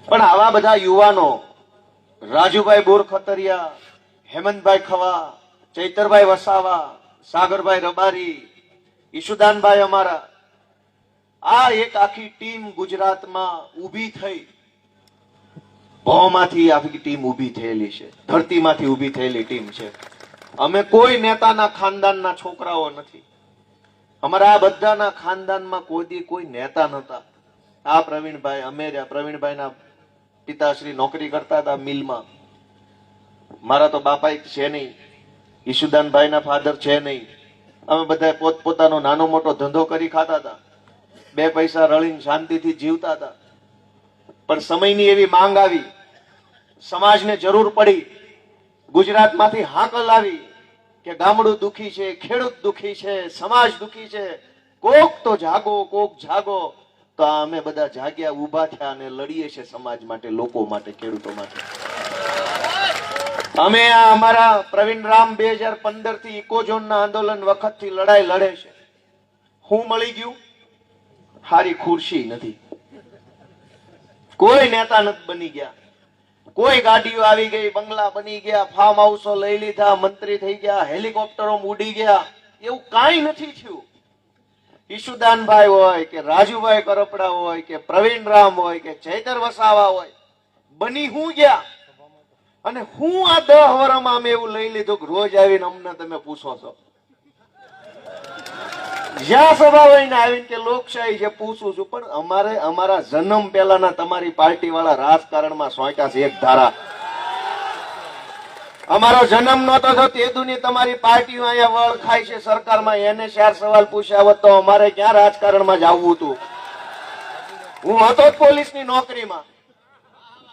પણ આવા બધા યુવાનો રાજુભાઈ બોરખતરિયા, હેમંતભાઈ ખવા, ચૈતરભાઈ વસાવા, સાગરભાઈ રબારી, ઈશુદાનભાઈ અમારા, આ એક આખી ટીમ ગુજરાતમાં ઊભી થઈ, ભોમાંથી આખી ટીમ ઊભી થયેલી છે, ધરતીમાંથી ઊભી થયેલી ટીમ છે. અમે કોઈ નેતાના ખાનદાનના છોકરાઓ નથી. અમારા આ બધાના ખાનદાનમાં કોઈ નેતા નતા. આ પ્રવીણભાઈ, અમે પ્રવીણભાઈના પિતાશ્રી નોકરી કરતા હતા મિલમાં. મારા તો બાપા છે નહીં, ઈશુદાનભાઈના ફાધર છે નહીં. અમે બધા પોતપોતાનો નાનો મોટો ધંધો કરી ખાતા હતા, બે પૈસા રળીને શાંતિથી જીવતા હતા. પણ સમયની એવી માંગ આવી, સમાજને જરૂર પડી, ગુજરાતમાંથી હાકલ આવી કે ગામડું દુખી છે, ખેડૂત દુખી છે, સમાજ દુખી છે, કોક તો જાગો, કોક જાગો. તો અમે બધા જાગ્યા, ઉભા થયા અને લડીએ છીએ સમાજ માટે, લોકો માટે, ખેડૂતો માટે. અમે અમારા પ્રવીણ રામ 2015 થી ઇકોઝોનના આંદોલન વખતથી લડાઈ લડે છે. હું મળી ગયું, હારી ખુરશી નથી, કોઈ નેતા નથી બની ગયા, કોઈ ગાડીઓ આવી ગઈ, બંગલા બની ગયા, ફાર્મ હાઉસો લઈ લીધા, મંત્રી થઈ ગયા, હેલિકોપ્ટરો ઉડી ગયા, એવું કાંઈ નથી થયું. ઈશુદાનભાઈ હોય કે રાજુભાઈ કરપડા હોય કે પ્રવીણ રામ હોય કે ચૈતર વસાવા હોય, બની હું ગયા. અને હું આ 10 વર્ષમાં અમે એવું લઈ લીધું કે રોજ આવીને અમને તમે પૂછો છો, જ્યાં સભા હોય ને આવીને કે લોકશાહી છે પૂછું છું. પણ અમારે અમારા જન્મ પહેલાના તમારી પાર્ટી વાળા રાજકારણમાં સોંટ્યા છે એક ધારા. અમારો જન્મ નહોતો થયો તેદુની તમારી પાર્ટીઓ અહીંયા વળ ખાય છે સરકારમાં. એને 4 સવાલ પૂછ્યા હોત તો અમારે ક્યાં રાજકારણમાં જવું હતું? હું હતો પોલીસની નોકરીમાં,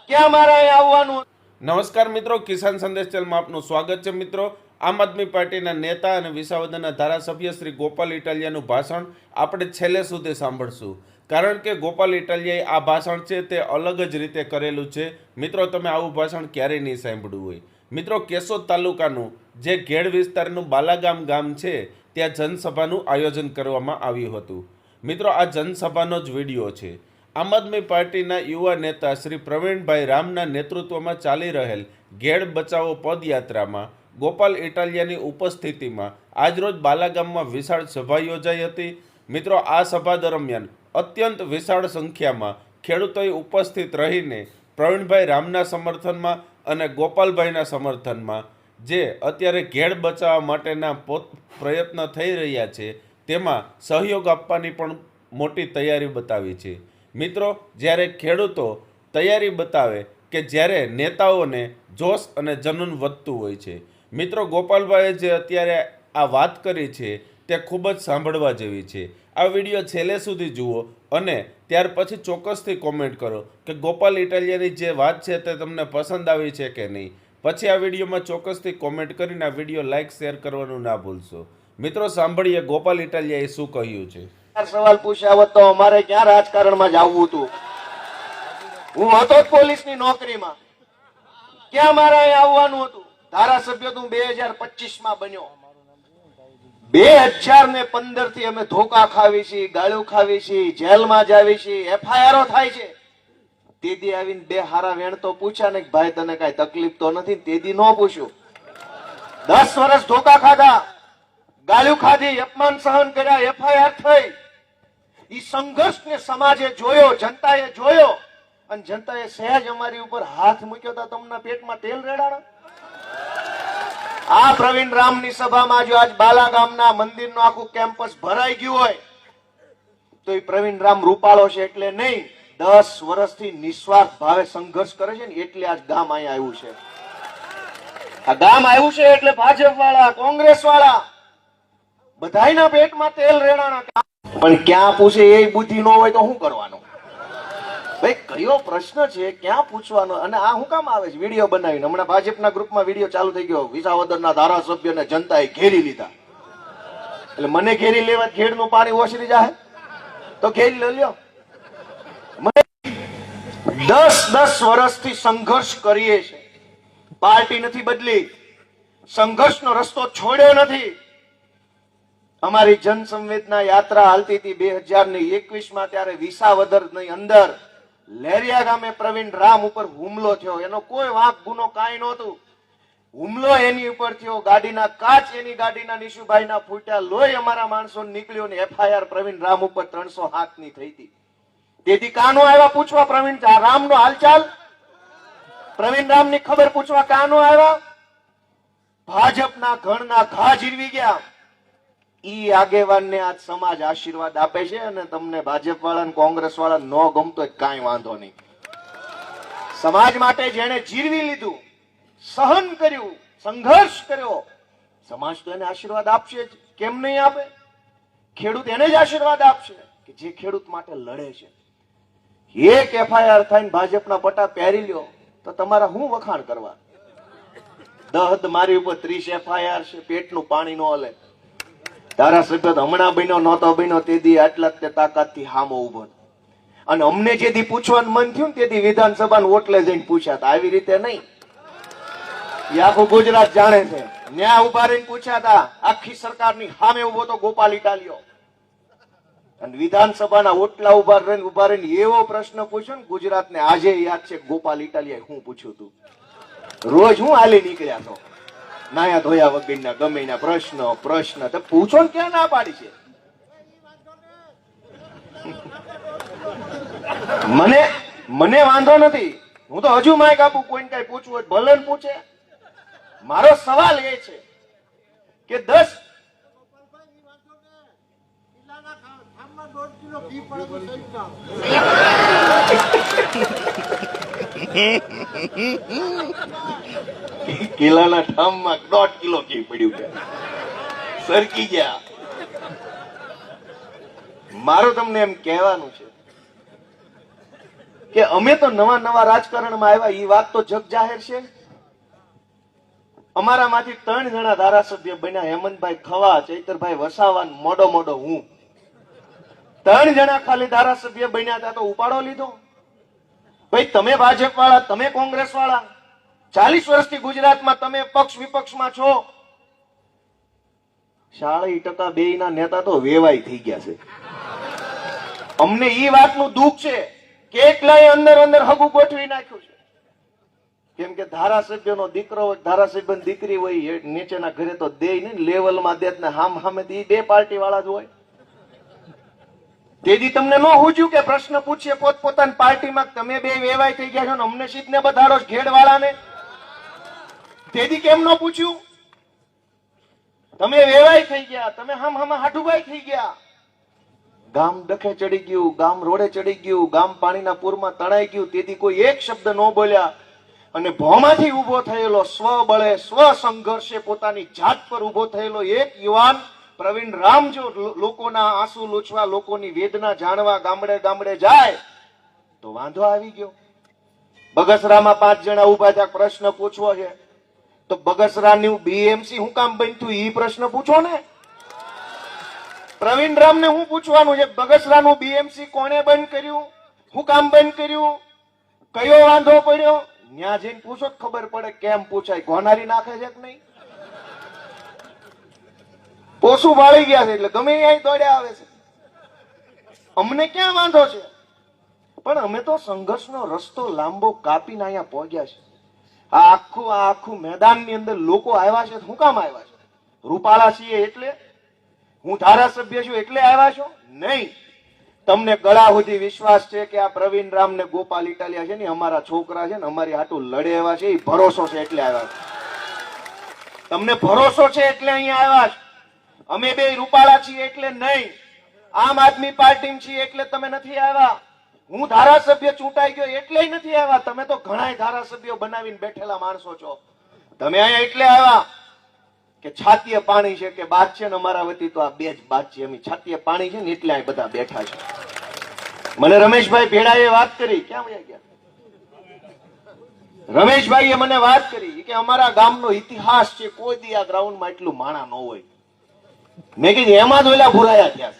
ક્યાં મારે અહીંયા આવવાનું? નમસ્કાર મિત્રો, કિસાન સંદેશ ચેનલમાં આપનું સ્વાગત છે. મિત્રો, આમ આદમી પાર્ટીના નેતા અને વિસાવદરના ધારાસભ્ય શ્રી ગોપાલ ઇટાલિયાનું ભાષણ આપણે છેલ્લે સુધી સાંભળશું, કારણ કે ગોપાલ ઇટાલિયાએ આ ભાષણ છે તે અલગ જ રીતે કરેલું છે. મિત્રો, તમે આવું ભાષણ ક્યારેય નહીં સાંભળ્યું હોય. મિત્રો, કેશોદ તાલુકાનું જે ઘેડ વિસ્તારનું બાલાગામ ગામ છે ત્યાં જનસભાનું આયોજન કરવામાં આવ્યું હતું. મિત્રો, આ જનસભાનો જ વિડીયો છે. આમ આદમી પાર્ટીના યુવા નેતા શ્રી પ્રવીણભાઈ રામના નેતૃત્વમાં ચાલી રહેલ ઘેડ બચાવો પદયાત્રામાં ગોપાલ ઇટાલિયાની ઉપસ્થિતિમાં આજરોજ બાલાગામમાં વિશાળ સભા યોજાઈ હતી. મિત્રો, આ સભા દરમિયાન અત્યંત વિશાળ સંખ્યામાં ખેડૂતોએ ઉપસ્થિત રહીને પ્રવીણભાઈ રામના સમર્થનમાં અને ગોપાલભાઈના સમર્થનમાં જે અત્યારે ઘેડ બચાવવા માટેના પ્રયત્ન થઈ રહ્યા છે તેમાં સહયોગ આપવાની પણ મોટી તૈયારી બતાવી છે. મિત્રો, જ્યારે ખેડૂતો તૈયારી બતાવે કે જ્યારે નેતાઓને જોશ અને જનૂન વધતું હોય છે. મિત્રો, ગોપાલભાઈએ જે અત્યારે આ વાત કરી છે તે ખૂબ જ સાંભળવા જેવી છે. આ વિડીયો છેલ્લે સુધી જુઓ અને ત્યાર પછી ચોક્કસથી કોમેન્ટ કરો કે ગોપાલ ઇટાલિયાની જે વાત છે તે તમને પસંદ આવી છે કે નહીં. પછી આ વિડીયોમાં ચોક્કસથી કોમેન્ટ કરીને આ વિડીયો લાઇક શેર કરવાનું ના ભૂલશો. મિત્રો, સાંભળીએ ગોપાલ ઇટાલિયાએ શું કહ્યું છે. 4 સવાલ પૂછ્યા હોત તો અમારે ક્યાં રાજકારણમાં જવું હતું? હું હતો પોલીસની નોકરીમાં, ક્યાં મારે અહીંયા આવવાનું હતું? ધારાસભ્ય તો 2025માં બન્યો. 2015 થી અમે ધોકા ખાવી છીએ, ગાળ્યું ખાવી છીએ, જેલમાં જાવી છીએ, FIR થાય છે. તેદી આવીને 2 હારા વેણ તો પૂછ્યા ને ભાઈ તને કઈ તકલીફ તો નથી? તેદી ન પૂછ્યું. 10 વર્ષ ધોકા ખાધા, ગાળ્યું ખાધી, અપમાન સહન કર્યા, FIR થઈ. ઈ સંઘર્ષને સમાજે જોયો, જનતાએ જોયો અને જનતાએ સહેજ અમારી ઉપર હાથ મૂક્યો તો તમને પેટમાં તેલ રેડાણા. આ પ્રવીણ રામની સભામાં જો આજ બાલાગામના મંદિરનું આખું કેમ્પસ ભરાઈ ગયું હોય તો એ પ્રવીણ રામ રૂપાળો છે એટલે નહીં, 10 વર્ષથી નિસ્વાર્થ ભાવે સંઘર્ષ કરે છે ને એટલે આજ ગામ અહીંયા આવ્યું છે. આ ગામ આવ્યું છે એટલે ભાજપ વાળા, કોંગ્રેસ વાળા બધાયના પેટમાં તેલ રેડાણા. પણ ક્યાં પૂછે એ બુદ્ધિ ન હોય તો શું કરવાનું? ભાઈ, કયો પ્રશ્ન છે, ક્યાં પૂછવાનો? અને આ હું કામ આવે છે વિડીયો બનાવીને? હમણાં ભાજપના ગ્રુપમાં વિડીયો ચાલુ થઈ ગયો, વિસાવદરના ધારાસભ્યને જનતાએ ઘેરી લીધા. એટલે મને ઘેરી લેવા ખેડનું પાણી ઓસરી જાય તો ઘેરી લ્યો. 10 વર્ષથી સંઘર્ષ કરીએ છે, પાર્ટી નથી બદલી, સંઘર્ષનો રસ્તો છોડ્યો નથી. અમારી જન સંવેદના યાત્રા હાલતી હતી 2021માં, ત્યારે વિસાવદરની અંદર લેરિયા ગામે પ્રવીણ રામ ઉપર હુમલો થયો, એનો કોઈ વાંક ગુનો કાંઈ નહોતું. હુમલો એની ઉપર થયો, ગાડીના કાચ એની ગાડીના નિશુભાઈના ફૂટ્યા, લોહી અમારા માણસો નીકળ્યો ને FIR પ્રવીણ રામ ઉપર 307 ની થઈ હતી. તેથી કાનો આવ્યા પૂછવા પ્રવીણ રામનો હાલચાલ, પ્રવીણ રામની ખબર પૂછવા કાનો આવ્યા. ભાજપના ઘણના ઘા જીરવી ગયા. ઈ આગેવાનને આજ સમાજ આશીર્વાદ આપે છે અને તમને ભાજપ વાળા ને કોંગ્રેસ વાળા ન ગમતો કાંઈ વાંધો નહીં. સમાજ માટે જેને જીરવી લીધું, સહન કર્યું, સંઘર્ષ કર્યો, સમાજ તો એને આશીર્વાદ આપશે જ. કેમ નહીં આપે? ખેડૂત એને જ આશીર્વાદ આપશે કે જે ખેડૂત માટે લડે છે. એક FIR થઈને ભાજપના પટ્ટા પહેરી લ્યો તો તમારા શું વખાણ કરવા? દહદ મારી ઉપર 30 FIR છે, પેટનું પાણી નો હલે. ધારાસભ્ય હમણાં બન્યો નહોતો બન્યો તેદી આટલા તે તાકાતથી હામો ઉભો. અને અમને જેથી પૂછવાનું મન થયું ને તેથી વિધાનસભાના ઓટલે જઈને પૂછ્યા હતા. આવી રીતે નહીં, એ આખું ગુજરાત જાણે છે. ન્યા ઉભા રહીને પૂછ્યા હતા, આખી સરકારની સામે ઉભો તો ગોપાલ ઇટાલિયો. અને વિધાનસભાના ઓટલા ઉભા રહીને એવો પ્રશ્ન પૂછ્યો ને ગુજરાતને આજે યાદ છે ગોપાલ ઇટાલિયાએ શું પૂછ્યું હતું. રોજ હું હાલી નીકળ્યા તો નાયા ધોયા વગરના ગમે ના પ્રશ્ન તો પૂછો ને, ક્યાં ના પાડી છે? મને વાંધો નથી, હું તો હજુ માઇક આપું, કોઈને કઈ પૂછવું હોય ભલે ને પૂછે. મારો સવાલ એ છે કે 10 કિલ્લાના ઠામમાં 1.5 કિલો ઘી પડ્યું કે સરકી ગયા. મારું તમને એમ કહેવાનું છે કે અમે તો નવા રાજકારણમાં આવ્યા, એ વાત તો જગ જાહેર છે. અમારામાંથી 3 જણા ધારાસભ્ય બન્યા, હેમંતભાઈ ખવા, ચૈતરભાઈ વસાવા, મોડો હું. 3 જણા ખાલી ધારાસભ્ય બન્યા હતા તો ઉપાડો લીધો. ભાઈ તમે ભાજપ વાળા, તમે કોંગ્રેસ વાળા, 40 વર્ષથી ગુજરાતમાં તમે પક્ષ વિપક્ષમાં છો. 40% બેયના નેતા તો વેવાઈ થઈ ગયા છે. અમને ઈ વાતનું દુઃખ છે કે એકલાએ અંદર હગું ગોઠવી નાખ્યું છે. કેમ કે ધારાસભ્યનો દીકરો હોય, ધારાસભ્યની દીકરી હોય, નીચેના ઘરે તો દે નહીં, લેવલમાં દે ને સામે બે પાર્ટી વાળા જ હોય. તેથી તમને ન પૂછ્યું કે પ્રશ્ન પૂછીએ પોતપોતાની પાર્ટીમાં, તમે બે વેવાઈ થઈ ગયા છો ને અમને સીધને બધાડો ઘેડ વાળાને. તેથી કેમ ન પૂછ્યું? તમે વેવાઈ થઈ ગયા, તમે હામાં હાઠુભાઈ થઈ ગયા. ગામ ડખે ચડી ગયું, ગામ રોડે ચડી ગયું, ગામ પાણીના પૂરમાં તણાઈ ગયું. તેથી કોઈ એક શબ્દ ન બોલ્યા. અને ભોમાંથી ઉભો થયેલો, સ્વબળે સ્વસંઘર્ષે પોતાની જાત પર ઉભો થયેલો એક યુવાન પ્રવીણ રામ જો લોકોના આંસુ લૂછવા, લોકોની વેદના જાણવા ગામડે જાય તો વાંધો આવી ગયો. બગસરામાં 5 જણા ઉભા થયા, પ્રશ્ન પૂછવો છે તો બગસરાની BMC શું કામ બન્યું એ પ્રશ્ન પૂછો ને. પ્રવીણ રામને શું પૂછવાનું છે? બગસરાનું BMC કોણે બંધ કર્યું, શું કામ બંધ કર્યું, કયો વાંધો પડ્યો? ન્યા જઈને પૂછો જ ખબર પડે કેમ પૂછાય. ગોનારી નાખે છે કે નહીં? પોસું વાળી ગયા છે એટલે ગમે અહીં દોડ્યા આવે છે. અમને ક્યાં વાંધો છે? પણ અમે તો સંઘર્ષનો રસ્તો લાંબો કાપીને અહીંયા પહોંચ્યા છે. આ આખું મેદાનની અંદર લોકો આવ્યા છે. શું કામ આવ્યા છે? રૂપાળા છીએ એટલે? હું ધારાસભ્ય છું એટલે આવ્યા છો? નહીં. તમને ગળા સુધી વિશ્વાસ છે કે આ પ્રવીણ રામ ને ગોપાલ ઇટાલિયા છે ને અમારા છોકરા છે ને અમારી હાટું લડે એવા છે, એ ભરોસો છે એટલે આવ્યા છે. તમને ભરોસો છે એટલે અહીંયા આવ્યા છે. અમે બે રૂપાળા છીએ એટલે નહીં, આમ આદમી પાર્ટી છીએ એટલે તમે નથી આવ્યા. હું ધારાસભ્ય ચૂંટાઈ ગયો એટલે નથી આવ્યા. તમે તો ઘણા ધારાસભ્યો બનાવીને બેઠેલા માણસો છો. તમે અહીંયા એટલે આવ્યા કે છાતીએ પાણી છે કે બાદ છે ને અમારા વતી તો આ બે જ બાદ છે. અમે છાતીએ પાણી છે ને એટલે અહીં બધા બેઠા છે. મને રમેશભાઈ ભેડાએ વાત કરી, ક્યાં વયા ગયા? રમેશભાઈએ મને વાત કરી કે અમારા ગામનો ઇતિહાસ છે, કોઈ દી આ ગ્રાઉન્ડમાં એટલું માણા ન હોય. મેં કીધું એમાં જ ઓલા ભૂરાયા થયા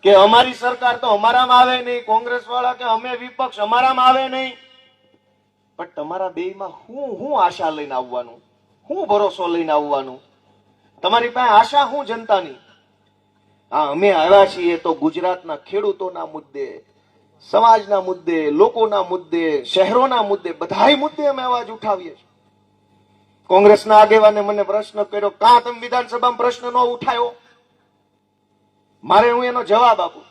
કે અમારી સરકાર તો અમારામાં આવે નહીં, કોંગ્રેસ વાળા કે અમે વિપક્ષ અમારામાં આવે નહીં. પણ તમારા બેયમાં હું આશા લઈને આવવાનું, હું ભરોસો લઈને આવવાનું? તમારી પાસે આશા હું જનતાની? હા, અમે આવ્યા છીએ તો ગુજરાતના ખેડૂતોના મુદ્દે, સમાજના મુદ્દે, લોકોના મુદ્દે, શહેરોના મુદ્દે, બધાય મુદ્દે અમે અવાજ ઉઠાવીએ છીએ. કોંગ્રેસના આગેવાને મને પ્રશ્ન કર્યો, કાં તમે વિધાનસભામાં પ્રશ્ન ન ઉઠાયો? મારે હું એનો જવાબ આપું.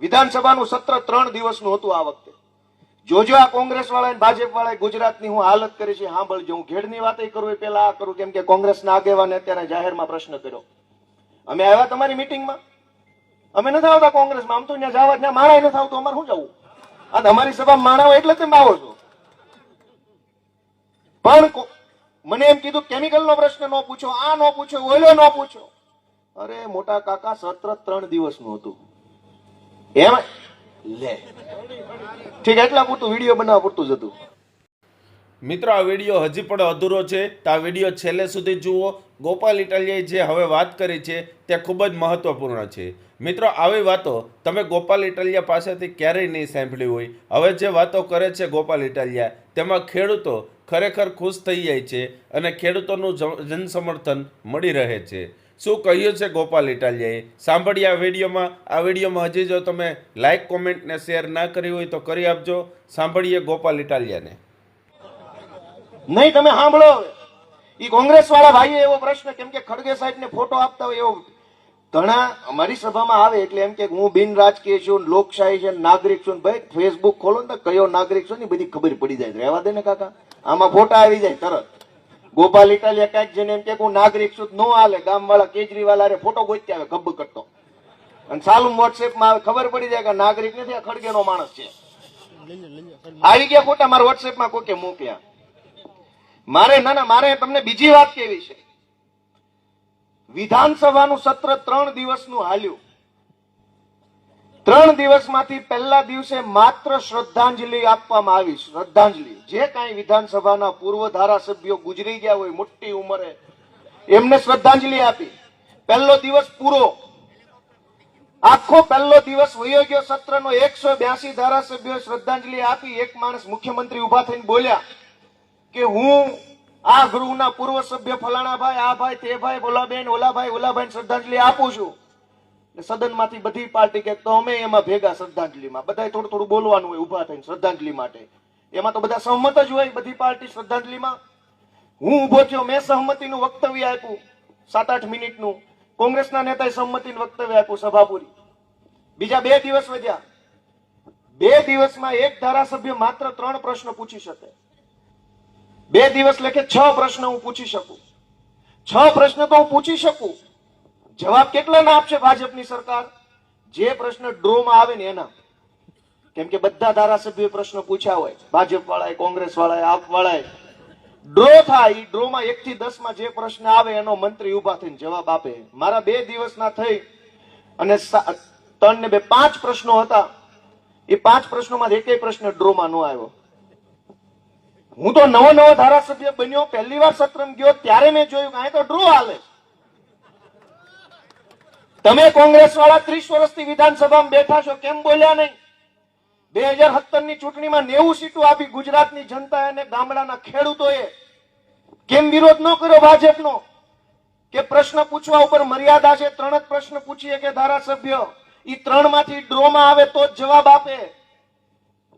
વિધાનસભાનું સત્ર 3 દિવસનું હતું આ વખતે. જોજો આ કોંગ્રેસ વાળા અને ભાજપ વાળા ગુજરાતની હું હાલત કરી છે, સાંભળજો. હું ઘેડની વાત કરું એ પેલા આ કરું, કેમ કે કોંગ્રેસના આગેવાને અત્યારે જાહેરમાં પ્રશ્ન કર્યો. અમે આવ્યા તમારી મિટિંગમાં? અમે નથી આવતા કોંગ્રેસમાં. આમ તો ત્યાં જવા ત્યાં માણા નથી આવતું, અમારે શું જવું? આ તમારી સભામાં માણા હોય એટલે તમે આવો છો. પણ મને એમ કીધું કેમિકલ નો પ્રશ્ન ન પૂછો, આ ન પૂછો, ઓઈલો ન પૂછો. અરે મોટા કાકા, સત્ર 3 દિવસનું હતું. એમ લે ઠીક, એટલા પૂરતું વિડીયો બનાવવા પૂરતું જ હતું. મિત્રો, આ વિડીયો હજી પણ અધૂરો છે, તો આ વિડીયો છેલ્લે સુધી જુઓ. ગોપાલ ઇટાલિયાએ જે હવે વાત કરી છે તે ખૂબ જ મહત્વપૂર્ણ છે. મિત્રો, આવી વાતો તમે ગોપાલ ઇટાલિયા પાસેથી ક્યારેય નહીં સાંભળી હોય. હવે જે વાતો કરે છે ગોપાલ ઇટાલિયા, તેમાં ખેડૂતો ખરેખર ખુશ થઈ જાય છે અને ખેડૂતોનું જનસમર્થન મળી રહે છે. શું કહ્યું છે ગોપાલ ઇટાલિયાએ, સાંભળીએ આ વિડીયોમાં. આ વિડીયોમાં હજી જો તમે લાઇક, કોમેન્ટ ને શેર ના કરી હોય તો કરી આપજો. સાંભળીએ ગોપાલ ઇટાલિયાને. નહીં, તમે સાંભળો. ઈ કોંગ્રેસ વાળા ભાઈએ એવો પ્રશ્ન, કેમ કે ખડગે સાહેબ ને ફોટો આપતા હોય એવો ઘણા અમારી સભામાં આવે એટલે એમ કે હું બિન રાજકીય છું, લોકશાહી છે, નાગરિક છું. ભાઈ ફેસબુક ખોલો ને કયો નાગરિક છું ને બધી ખબર પડી જાય. રહેવા દે ને કાકા, આમાં ફોટા આવી જાય તરત. ગોપાલ ઇટાલિયા કઈક જેને એમ કે હું નાગરિક છું નો હાલે. ગામ વાળા કેજરીવાલ આરે ફોટો ગોતી આવે ગબ્બ કરતો, અને સાલું વોટ્સએપમાં આવે, ખબર પડી જાય કે નાગરિક નથી, આ ખડગેનો માણસ છે. આવી ગયા ફોટા મારા વોટ્સએપમાં કોકે મોકલ્યા. મારે તમને બીજી વાત કેવી છે. વિધાનસભાનું સત્ર 3 દિવસનું હાલ્યું. 3 દિવસમાંથી પહેલા દિવસે માત્ર શ્રદ્ધાંજલિ આપવામાં આવી. શ્રદ્ધાંજલિ, જે કાંઈ વિધાનસભાના પૂર્વ ધારાસભ્યો ગુજરી ગયા હોય મોટી ઉંમરે, એમને શ્રદ્ધાંજલિ આપી. પહેલો દિવસ પૂરો, આખો પહેલો દિવસ વયો ગયો. સત્રનો 182 ધારાસભ્યો શ્રદ્ધાંજલિ આપી. એક માણસ મુખ્યમંત્રી ઉભા થઈને બોલ્યા કે હું આ ગૃહના પૂર્વ સભ્ય ફલાણા ભાઈ, આ ભાઈ, તે ભાઈ, ઓલા બેન, ઓલા ભાઈ શ્રદ્ધાંજલિ આપું છું. સદનમાંથી બધી પાર્ટી કે તો અમે એમાં ભેગા શ્રદ્ધાંજલિમાં. બધા થોડું થોડું બોલવાનું હોય ઉભા થઈને શ્રદ્ધાંજલિ માટે. એમાં તો બધા સહમત જ હોય બધી પાર્ટી શ્રદ્ધાંજલિમાં. હું ઉભો થયો, મેં સહમતિનું વક્તવ્ય આપ્યું 7-8 મિનિટનું. કોંગ્રેસના નેતાએ સંમતિનું વક્તવ્ય આપ્યું, સભા પૂરી. બીજા 2 દિવસ વધ્યા. 2 દિવસમાં એક ધારાસભ્ય માત્ર 3 પ્રશ્ન પૂછી શકે. 2 દિવસ લેખે 6 પ્રશ્ન હું પૂછી શકું. 6 પ્રશ્ન તો હું પૂછી શકું. જવાબ કેટલા ના આપશે ભાજપની સરકાર? જે પ્રશ્ન ડ્રોમાં આવે ને એના. કેમ કે બધા ધારાસભ્યોએ પ્રશ્ન પૂછ્યા હોય, ભાજપ વાળાએ, કોંગ્રેસ વાળાએ, આપ વાળાએ. ડ્રો થાય, એ ડ્રોમાં 1 થી 10 માં જે પ્રશ્ન આવે એનો મંત્રી ઉભા થઈને જવાબ આપે. મારા 2 દિવસના થઈ અને 3 ને 2 5 પ્રશ્નો હતા. એ 5 પ્રશ્નોમાં એકેય પ્રશ્ન ડ્રોમાં ન આવ્યો. હું તો નવો ધારાસભ્ય બન્યો, પહેલી વાર સત્રમાં ગયો ત્યારે મેં જોયું કે આ તો ડ્રો હાલે. તમે કોંગ્રેસ વાળા 30 વર્ષથી વિધાનસભામાં બેઠા છો, કેમ બોલ્યા નહીં? 2017 ની ચૂંટણીમાં 90 સીટો આપી ગુજરાતની જનતા અને ગામડાના ખેડૂતોએ. કેમ વિરોધ ન કર્યો ભાજપનો? કે પ્રશ્ન પૂછવા ઉપર મર્યાદા છે, 3 જ પ્રશ્ન પૂછીએ કે ધારાસભ્ય, ઈ 3 માંથી ડ્રોમાં આવે તો જ જવાબ આપે.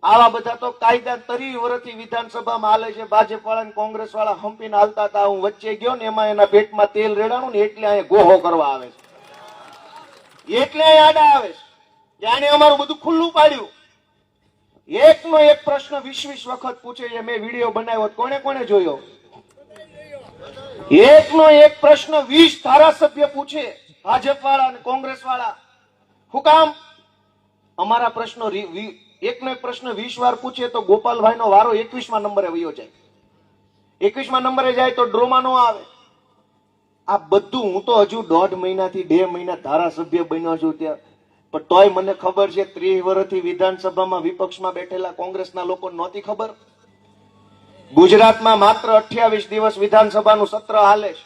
આવા બધા તો કાયદા 30 વર્ષથી વિધાનસભામાં હાલે છે. ભાજપ વાળા અને કોંગ્રેસ વાળા હંપીને હાલતા હતા. હું વચ્ચે ગયો ને એમાં એના પેટમાં તેલ રેડાણું ને એટલે અહીંયા ગોહો કરવા આવે છે. એટલે આડા આવે છે. જાણે અમારું બધું ખુલ્લું પાડ્યું. એકનો એક પ્રશ્ન 20 વખત પૂછે છે. મેં વિડીયો બનાવ્યો, કોને કોને જોયો? એકનો એક પ્રશ્ન 20 ધારાસભ્ય પૂછે, ભાજપ વાળા અને કોંગ્રેસ વાળા. શું કામ? અમારા પ્રશ્નો એકનો એક પ્રશ્ન 20 વાર પૂછે તો ગોપાલભાઈ નો વારો 21માં નંબરે વયો જાય. 21માં નંબરે જાય તો ડ્રોમાં નો આવે. આ બધું હું તો હજુ 1.5 મહિનાથી 2 મહિના ધારાસભ્ય બન્યો છું ત્યાં, પણ તોય મને ખબર છે 30 વર્ષથી વિધાનસભામાં વિપક્ષમાં બેઠેલા કોંગ્રેસના લોકો નહોતી ખબર. ગુજરાતમાં માત્ર 28 દિવસ વિધાનસભાનું સત્ર હાલે છે.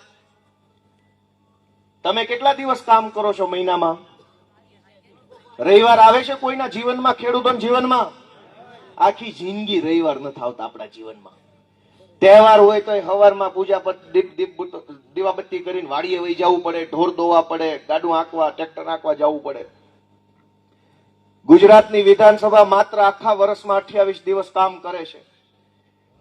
તમે કેટલા દિવસ કામ કરો છો મહિનામાં? રવિવાર આવે છે કોઈના જીવનમાં, ખેડૂતોના જીવનમાં? આખી જિંદગી રવિવાર નથી આવતા આપણા જીવનમાં. તહેવાર હોય તો સવારમાં પૂજા દીવાબત્તી કરીને વાડીએ વહી જવું પડે, ઢોર દોવા પડે, ગાડું હાંકવા, ટ્રેક્ટર હાંકવા જવું પડે. ગુજરાતની વિધાનસભા માત્ર આખા વર્ષમાં 28 દિવસ કામ કરે છે.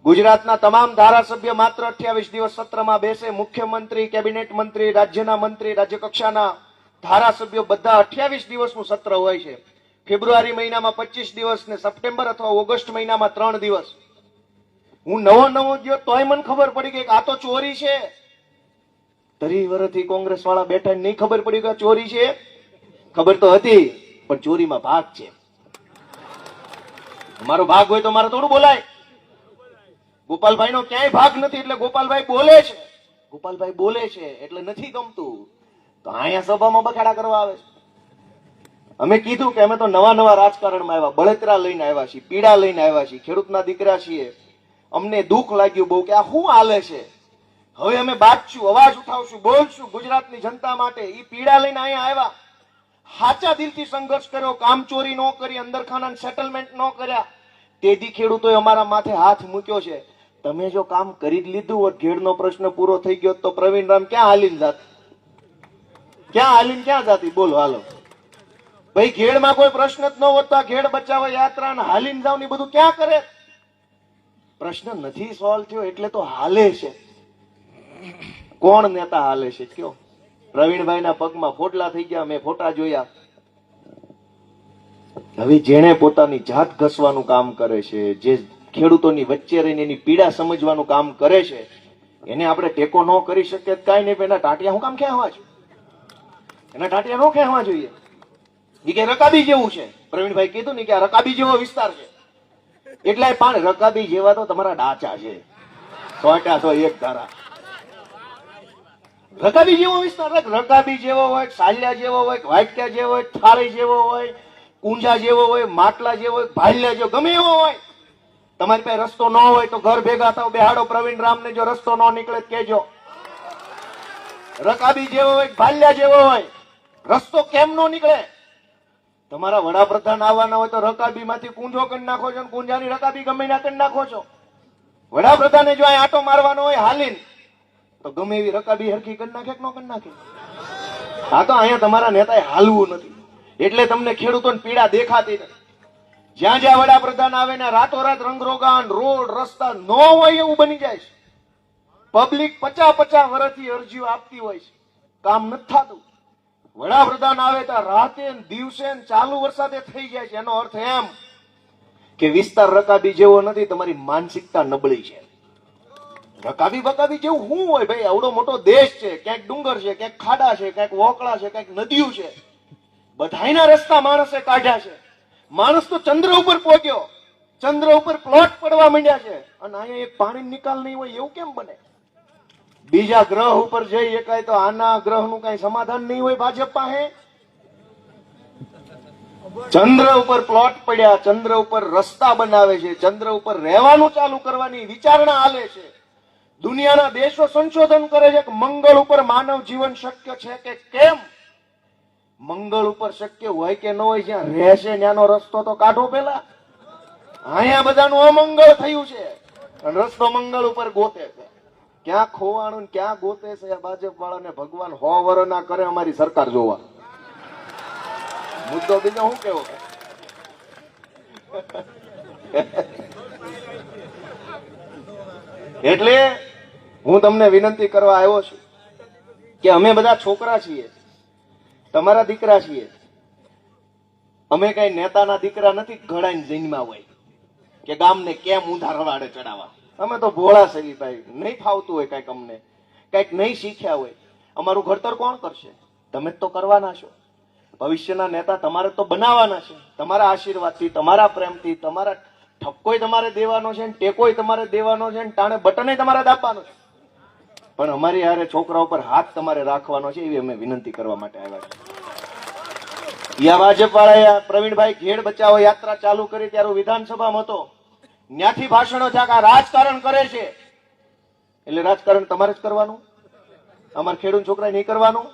ગુજરાતના તમામ ધારાસભ્ય માત્ર 28 દિવસ સત્રમાં બેસે. મુખ્યમંત્રી, કેબિનેટ મંત્રી, રાજ્યના મંત્રી, રાજ્ય કક્ષાના ધારાસભ્યો બધા 28 દિવસનું સત્ર હોય છે. ફેબ્રુઆરી મહિનામાં 25 દિવસ ને સપ્ટેમ્બર અથવા ઓગસ્ટ મહિનામાં 3 દિવસ. હું નવો ગયો તોય મને ખબર પડી ગઈ કે આ તો ચોરી છે. 30 વર્ષથી કોંગ્રેસ વાળા બેઠા નહીં ખબર પડી કે ચોરી છે. ખબર તો હતી પણ ચોરીમાં ભાગ છે. મારો ભાગ હોય તો મારે થોડું બોલાય. ગોપાલભાઈ નો ક્યાંય ભાગ નથી એટલે ગોપાલભાઈ બોલે છે. ગોપાલભાઈ બોલે છે એટલે નથી ગમતું તો અહીંયા સભામાં બખાડા કરવા આવે છે. અમે કીધું કે અમે તો નવા રાજકારણમાં આવ્યા, બળતરા લઈને આવ્યા છીએ, પીડા લઈને આવ્યા છીએ, ખેડૂતના દીકરા છીએ. અમને દુઃખ લાગ્યું બહુ કે આ શું હાલે છે. હવે અમે બાજશું, અવાજ ઉઠાવશું, બોલશું ગુજરાતની જનતા માટે. એ પીડા લઈને અહીંયા આવ્યા. સાચા દિલથી સંઘર્ષ કર્યો, કામચોરી ન કરી, અંદરખાના સેટલમેન્ટ ન કર્યા. તેથી ખેડૂતોએ અમારા માથે હાથ મૂક્યો છે. તમે જો કામ કરી જ લીધું હોત, ઘેડનો પ્રશ્ન પૂરો થઈ ગયો તો પ્રવીણ રામ ક્યાં હાલીને જાત? ક્યાં જાતી? બોલો હાલો ભાઈ. ઘેડમાં કોઈ પ્રશ્ન જ ન હોત તો આ ઘેડ બચાવો યાત્રા ને હાલીને જાવ ને બધું ક્યાં કરે? પ્રશ્ન નથી સોલ્વ થયો એટલે તો હાલે છે. કોણ નેતા હાલે છે કયો? પ્રવીણભાઈના પગમાં ફોટલા થઈ ગયા, મેં ફોટા જોયા. હવે જેણે પોતાની જાત ઘસવાનું કામ કરે છે, જે ખેડૂતોની વચ્ચે રહીને એની પીડા સમજવાનું કામ કરે છે, એને આપણે ટેકો ન કરી શકીએ કાંઈ નહીં. એના ટાંટિયા હું કામ ખેંચવા છે? એના ટાંટિયા ન ખેંચવા જોઈએ. એ કે રકાબી જેવું છે. પ્રવીણભાઈ કીધું ને કે આ રકાબી જેવો વિસ્તાર છે. એટલે પણ રકાબી જેવા તો તમારા ડાચા છે. 100 એક ધારા. રકાબી જેવો વિસ્તાર, રકાબી જેવો હોય, સાલિયા જેવો હોય, વાટક્યા જેવો હોય, થાળી જેવો હોય, કુંજા જેવો હોય, માટલા જેવો હોય, ભાલ્યા જેવો, ગમે એવો હોય. તમારી પાસે રસ્તો ન હોય તો ઘર ભેગા થાવ, બેહાડો પ્રવીણ રામને. જો રસ્તો ન નીકળે કેજો. રકાબી જેવો હોય, ભાલ્યા જેવો હોય, રસ્તો કેમ ન નીકળે? તમારા વડાપ્રધાન આવવાના હોય તો રકાબી માંથી કુંજો કરી નાખો છો, કુંજાની રકાબી ગમે ના કરી નાખો છો. વડાપ્રધાને જો આ આટો મારવાનો હોય હાલીને તો ગમે એવી રકાબી હરખી કરી નાખે કે ન કરી નાખે? હા તો અહીંયા તમારા નેતાએ હાલવું નથી એટલે તમને ખેડૂતોને પીડા દેખાતી નથી. જ્યાં જ્યાં વડાપ્રધાન આવે ને રાતોરાત રંગરોગાન, રોડ રસ્તા ન હોય એવું બની જાય છે. પબ્લિક 50 વર્ષથી અરજીઓ આપતી હોય છે, કામ નથી થતું. વડાપ્રધાન આવે તો રાતે દિવસે ચાલુ વરસાદે થઈ જાય છે. એનો અર્થ એમ કે વિસ્તાર રકાબી જેવો નથી, તમારી માનસિકતા નબળી છે. રકાબી બકાબી જેવું શું હોય ભાઈ? આવડો મોટો દેશ છે, ક્યાંક ડુંગર છે, ક્યાંક ખાડા છે, ક્યાંક વોકળા છે, ક્યાંક નદીઓ છે. બધાયના રસ્તા માણસે કાઢ્યા છે. માણસ તો ચંદ્ર ઉપર પહોંચ્યો, ચંદ્ર ઉપર પ્લોટ પડવા માંડ્યા છે, અને અહીંયા એક પાણી નિકાલ નહીં હોય એવું કેમ બને? બીજા ગ્રહ ઉપર જઈ એકાય તો આના ગ્રહનું કઈ સમાધાન નહીં હોય ભાજપ પાસે? ચંદ્ર ઉપર પ્લોટ પડ્યા, ચંદ્ર ઉપર રસ્તા બનાવે છે, ચંદ્ર ઉપર રહેવાનું ચાલુ કરવાની વિચારણા હાલે છે. દુનિયાના દેશો સંશોધન કરે છે કે મંગળ ઉપર માનવ જીવન શક્ય છે કે કેમ. મંગળ ઉપર શક્ય હોય કે ન હોય, જ્યાં રહેશે ત્યાંનો રસ્તો તો કાઢો પેલા. અહીંયા બધાનું અમંગળ થયું છે અને રસ્તો મંગળ ઉપર ગોતે છે. ક્યાં ખોવાણું ક્યાં ગોતે છે આ ભાજપ વાળાને ભગવાન 100 વર્ષ ના કરે અમારી સરકાર જોવા. મુદ્દો બીજો શું કેવો? એટલે હું તમને વિનંતી કરવા આવ્યો છું કે અમે બધા છોકરા છીએ, તમારા દીકરા છીએ. અમે કઈ નેતાના દીકરા નથી ઘડાઈને જન્મ્યા હોય કે ગામને કેમ ઊંધા રવાડે ચડાવવા. અમે તો ભોળા સલી ભાઈ, નહીં ફાવતું હોય કઈક, અમને કઈક નહીં શીખ્યા હોય. અમારું ઘડતર કોણ કરશે? તમે જ તો કરવાના છો. ભવિષ્યના નેતા તમારે તો બનાવવાના છે. તમારા આશીર્વાદથી, તમારા પ્રેમથી, તમારા ઠપકોય તમારે દેવાનો છે, ટેકોય તમારે દેવાનો છે, ટાણે બટને તમારે દાબવાનો છે. પણ અમારી હારે છોકરા ઉપર હાથ તમારે રાખવાનો છે, એવી અમે વિનંતી કરવા માટે આવ્યા છે. યા ભાજપ વાળાએ પ્રવીણભાઈ ઘેડ બચાવો યાત્રા ચાલુ કરી ત્યારે વિધાનસભામાં હતો, ત્યાંથી ભાષણો થયા કે રાજકારણ કરે છે. એટલે રાજકારણ તમારે જ કરવાનું, અમારા ખેડૂત છોકરા નહીં કરવાનું.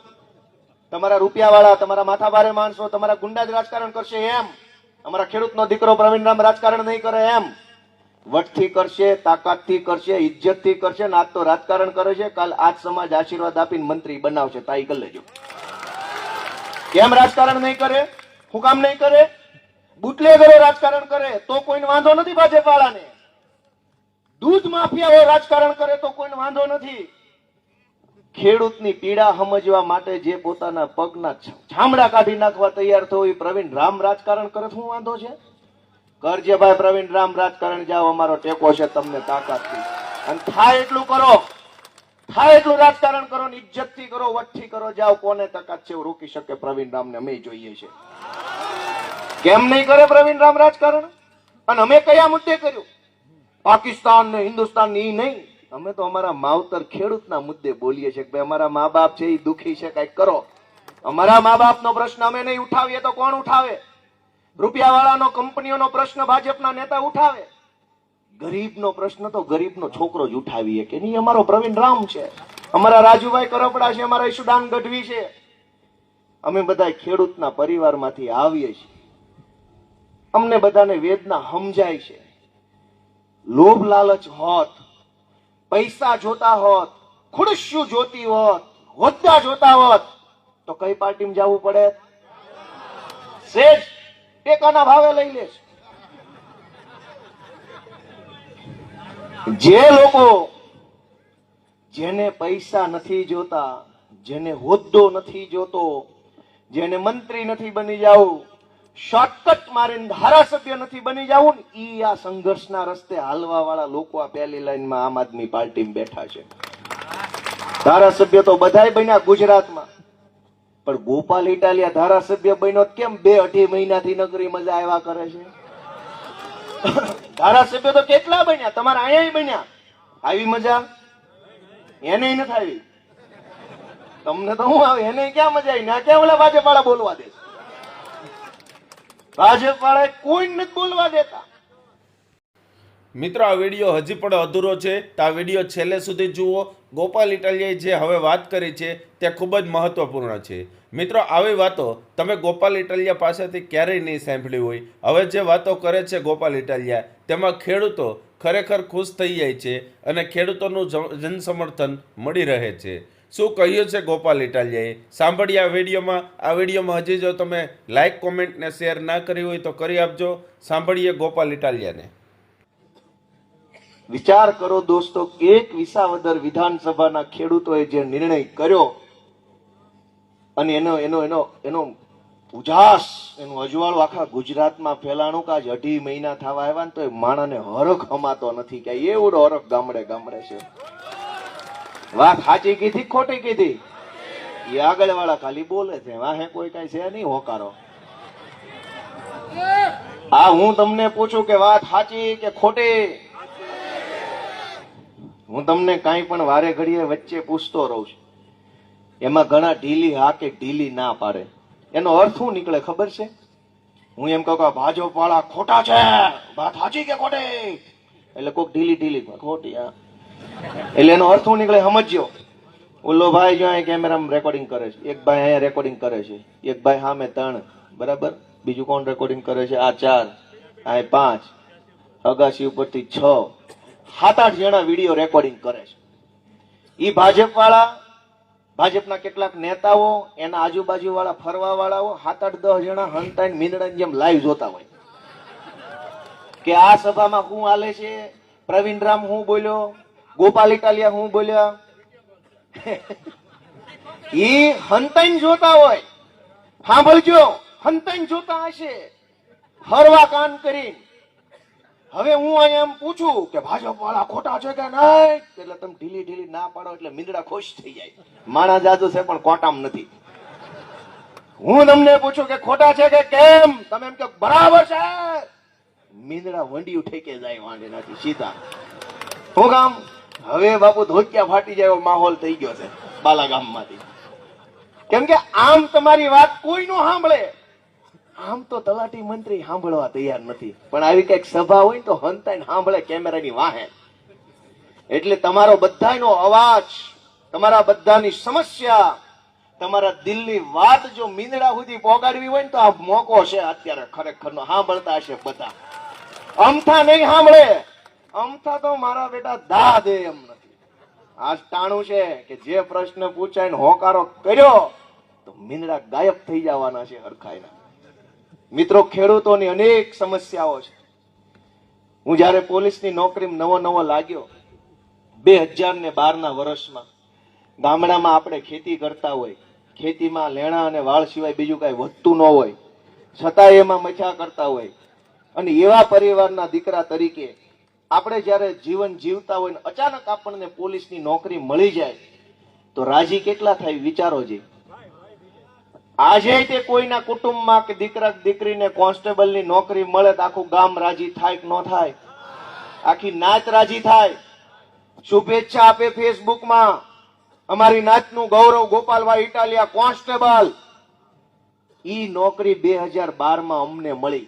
તમારા રૂપિયા વાળા, તમારા માથા ભારે માણસો, તમારા ગુંડા જ રાજકારણ કરશે એમ? અમારા ખેડૂતનો દીકરો પ્રવીણ રામ રાજકારણ નહીં કરે એમ? વટથી કરશે, તાકાતથી કરશે, ઇજ્જતથી કરશે. ને આજ તો રાજકારણ કરે છે, કાલ આજ સમાજ આશીર્વાદ આપીને મંત્રી બનાવશે. તાઈ કરી લેજો. કેમ રાજકારણ નહીં કરે? હું કામ નહીં કરે? બુટલેગરો રાજકારણ કરે તો કોઈને વાંધો નથી ભાજપ વાળાને. દૂધ માફિયાઓ રાજકારણ કરે તો કોઈને વાંધો નથી. ખેડૂતની પીડા સમજવા માટે જે પોતાના પગના છામડા કાઢી નાખવા તૈયાર થયો એ પ્રવીણ રામ રાજકારણ કરે શું વાંધો છે? કરજે ભાઈ પ્રવીણ રામ રાજકારણ, જાઓ, અમારો ટેકો છે તમને તાકાતથી. અને થાય એટલું કરો, થાય એટલું રાજકારણ કરો, ઇજ્જતથી કરો, વટથી કરો, જાઓ. કોને તાકાત છે રોકી શકે પ્રવીણ રામને? અમે જોઈએ છે. કેમ નહીં કરે પ્રવીણ રામ રાજકારણ? અને અમે કયા મુદ્દે કર્યું? પાકિસ્તાન ને હિન્દુસ્તાન ની નહીં, અમે તો અમારા માવતર ખેડૂતના મુદ્દે બોલીએ છીએ કે ભાઈ અમારા મા બાપ છે એ દુખી છે, કઈક કરો. અમારા મા બાપનો પ્રશ્ન અમે નહીં ઉઠાવીએ તો કોણ ઉઠાવે? રૂપિયા વાળાનો, કંપનીઓનો પ્રશ્ન ભાજપના નેતા ઉઠાવે. ગરીબનો પ્રશ્ન તો ગરીબનો છોકરો જ ઉઠાવીએ કે નહીં. અમારો પ્રવીણ રામ છે, અમારા રાજુભાઈ કરપડા છે, અમારા ઈશુદાન ગઢવી છે. અમે બધા ખેડૂતના પરિવારમાંથી આવીએ છીએ. અમને બધાને વેદના સમજાય છે. લોભ લાલચ હોત, પૈસા જોતા હોત, ખુરશીઓ જોતી હોત, હોદ્દા જોતા હોત તો કઈ પાર્ટીમાં જવું પડે? સેજ ટેકાના ભાવે લઈ લે છે. જે લોકો જેને પૈસા નથી જોતા, જેને હોદ્દો નથી જોતો, જેને મંત્રી નથી બની જવું, શોર્ટકટ મારીને ધારાસભ્ય નથી બની જવું ને, ઈ આ સંઘર્ષના રસ્તે હાલવા વાળા લોકો આ પહેલી લાઈનમાં આમ આદમી પાર્ટીમાં બેઠા છે. ધારાસભ્ય તો બધાય બન્યા ગુજરાતમાં, પણ ગોપાલ ઇટાલિયા ધારાસભ્ય બન્યો કેમ 2-2.5 મહિનાથી નગરી મજા આવ્યા કરે છે? ધારાસભ્ય તો કેટલા બન્યા, તમારા અહીંયા બન્યા, આવી મજા એને નથી આવી. તમને તો હું આવે, એને ક્યાં મજા આવી? ના ક્યાં ઓલા ભાજપ વાળા બોલવા દે? ભાજપ વાળા કોઈ નથી બોલવા દેતા. મિત્રો, આ વિડીયો હજી પણ અધૂરો છે, તો આ વિડીયો છેલ્લે સુધી જુઓ. ગોપાલ ઇટાલિયાએ જે હવે વાત કરી છે તે ખૂબ જ મહત્વપૂર્ણ છે. મિત્રો, આવી વાતો તમે ગોપાલ ઇટાલિયા પાસેથી ક્યારેય નહીં સાંભળી હોય. હવે જે વાતો કરે છે ગોપાલ ઇટાલિયા, તેમાં ખેડૂતો ખરેખર ખુશ થઈ જાય છે અને ખેડૂતોનું જનસમર્થન મળી રહે છે. શું કહ્યું છે ગોપાલ ઇટાલિયાએ? સાંભળીએ આ વિડીયોમાં. આ વિડીયોમાં હજી જો તમે લાઇક, કોમેન્ટ ને શેર ના કરી હોય તો કરી આપજો. સાંભળીએ ગોપાલ ઇટાલિયાને. વિચાર કરો દોસ્તો, એક વિસાવદર વિધાનસભાના ખેડૂતોએ જે નિર્ણય કર્યો અને એનો એનો એનો એનો ઉજાસ, એનું અજવાળું આખા ગુજરાતમાં ફેલાણું કે આજ 2.5 મહિના થવા આવ્યા ને તો એ માણાને હરખ હમાતો નથી કે એવડો હરખ ગામડે ગામડે છે. વાત સાચી કીધી ખોટી કીધી? એ આગળ વાળા ખાલી બોલે છે, વાહે કોઈ કઈ છે નહીં હોકારો. આ હું તમને પૂછું કે વાત સાચી કે ખોટી, હું તમને કાંઈ પણ વારે ઘડીએ વચ્ચે પૂછતો રહું છું. એમાં ઘણા ઢીલી હા કે ઢીલી ના પાડે. એનો અર્થ શું નીકળે ખબર છે? હું એમ કહું કે ભાજપ વાળા ખોટા છે, વાત સાચી કે ખોટી? એટલે કોઈક ઢીલી ઢીલી ખોટી, હા, એટલે એનો અર્થ શું નીકળે સમજ્યો. ઓલો ભાઈ જો અહીંયા કેમેરામાં રેકોર્ડિંગ કરે છે, એક ભાઈ અહીંયા રેકોર્ડિંગ કરે છે, એક ભાઈ સામે 3, બરાબર, બીજું કોણ રેકોર્ડિંગ કરે છે? આ 4, આ 5, અગાસી ઉપરથી 6, 7-8 જણા વિડીયો રેકોર્ડિંગ કરે છે. ઈ ભાજપ વાળા, ભાજપના કેટલાક નેતાઓ, એના આજુબાજુ વાળા ફરવા વાળાઓ 7-8-10 જણા હંતાઈને મીંદડાની જેમ લાઈવ જોતા હોય કે આ સભામાં શું હાલે છે, પ્રવીણ રામ હું બોલ્યો, ગોપાલ ઇટાલિયા હું બોલ્યા. ઈ હંતાઈને જોતા હોય. સાંભળજો, હંતાઈને જોતા હશે હરવા કાન કરીને. હવે હું અહીંયા એમ પૂછું કે ભાજપ વાળા ખોટા છે કે નહીં, એટલે તમે ઢીલી ઢીલી ના પાડો એટલે મીંદડા ખુશ થઈ જાય. માણસ જાદુ છે પણ કોટામ નથી. હું તમને પૂછું કે ખોટા છે કે કેમ, તમે એમ કે બરાબર છે, મીંદડા વંડિયું ઠેકે જાય વાંધે નથી સીધા. શું કામ? હવે બાપુ ધોતિયા ફાટી જાય એવો માહોલ થઈ ગયો છે બાલાગામમાંથી. કેમ કે આમ તમારી વાત કોઈ નો સાંભળે. આમ તો તલાટી મંત્રી સાંભળવા તૈયાર નથી, પણ આવી કઈક સભા હોય તો હંતાઈને સાંભળે કેમેરાની વાહે. એટલે તમારો બધાનો અવાજ, તમારા બધાની સમસ્યા, તમારા દિલની વાત જો મીંદડા સુધી પહોંચાડવી હોય ને તો આ મોકો છે અત્યારે ખરેખરનો. સાંભળતા હશે બધા, અમથા નહીં સાંભળે. અમથા તો મારા બેટા દા દે એમ નથી. આજ ટાણું છે કે જે પ્રશ્ન પૂછાય ને હોકારો કર્યો તો મીંદડા ગાયબ થઈ જવાના છે હરખાઈના. મિત્રો, ખેડૂતોની અનેક સમસ્યાઓ છે. હું જ્યારે પોલીસની નોકરીમાં નવો લાગ્યો 2012ના વર્ષમાં, ગામડામાં આપણે ખેતી કરતા હોય, ખેતીમાં લેણા અને વાળ સિવાય બીજું કાંઈ વધતું ન હોય, છતાં એમાં મજા કરતા હોય, અને એવા પરિવારના દીકરા તરીકે આપણે જ્યારે જીવન જીવતા હોય ને અચાનક આપણને પોલીસની નોકરી મળી જાય તો રાજી કેટલા થાય વિચારો જી. આજે તે કોઈના કુટુંબમાં કે દીકરા દીકરીને કોન્સ્ટેબલની નોકરી મળે તો આખું ગામ રાજી થાય કે ન થાય? આખી નાત રાજી થાય. શુભેચ્છા આપે ફેસબુકમાં, અમારી નાતનું ગૌરવ ગોપાલભાઈ ઇટાલિયા કોન્સ્ટેબલ. ઈ નોકરી 2012માં અમને મળી.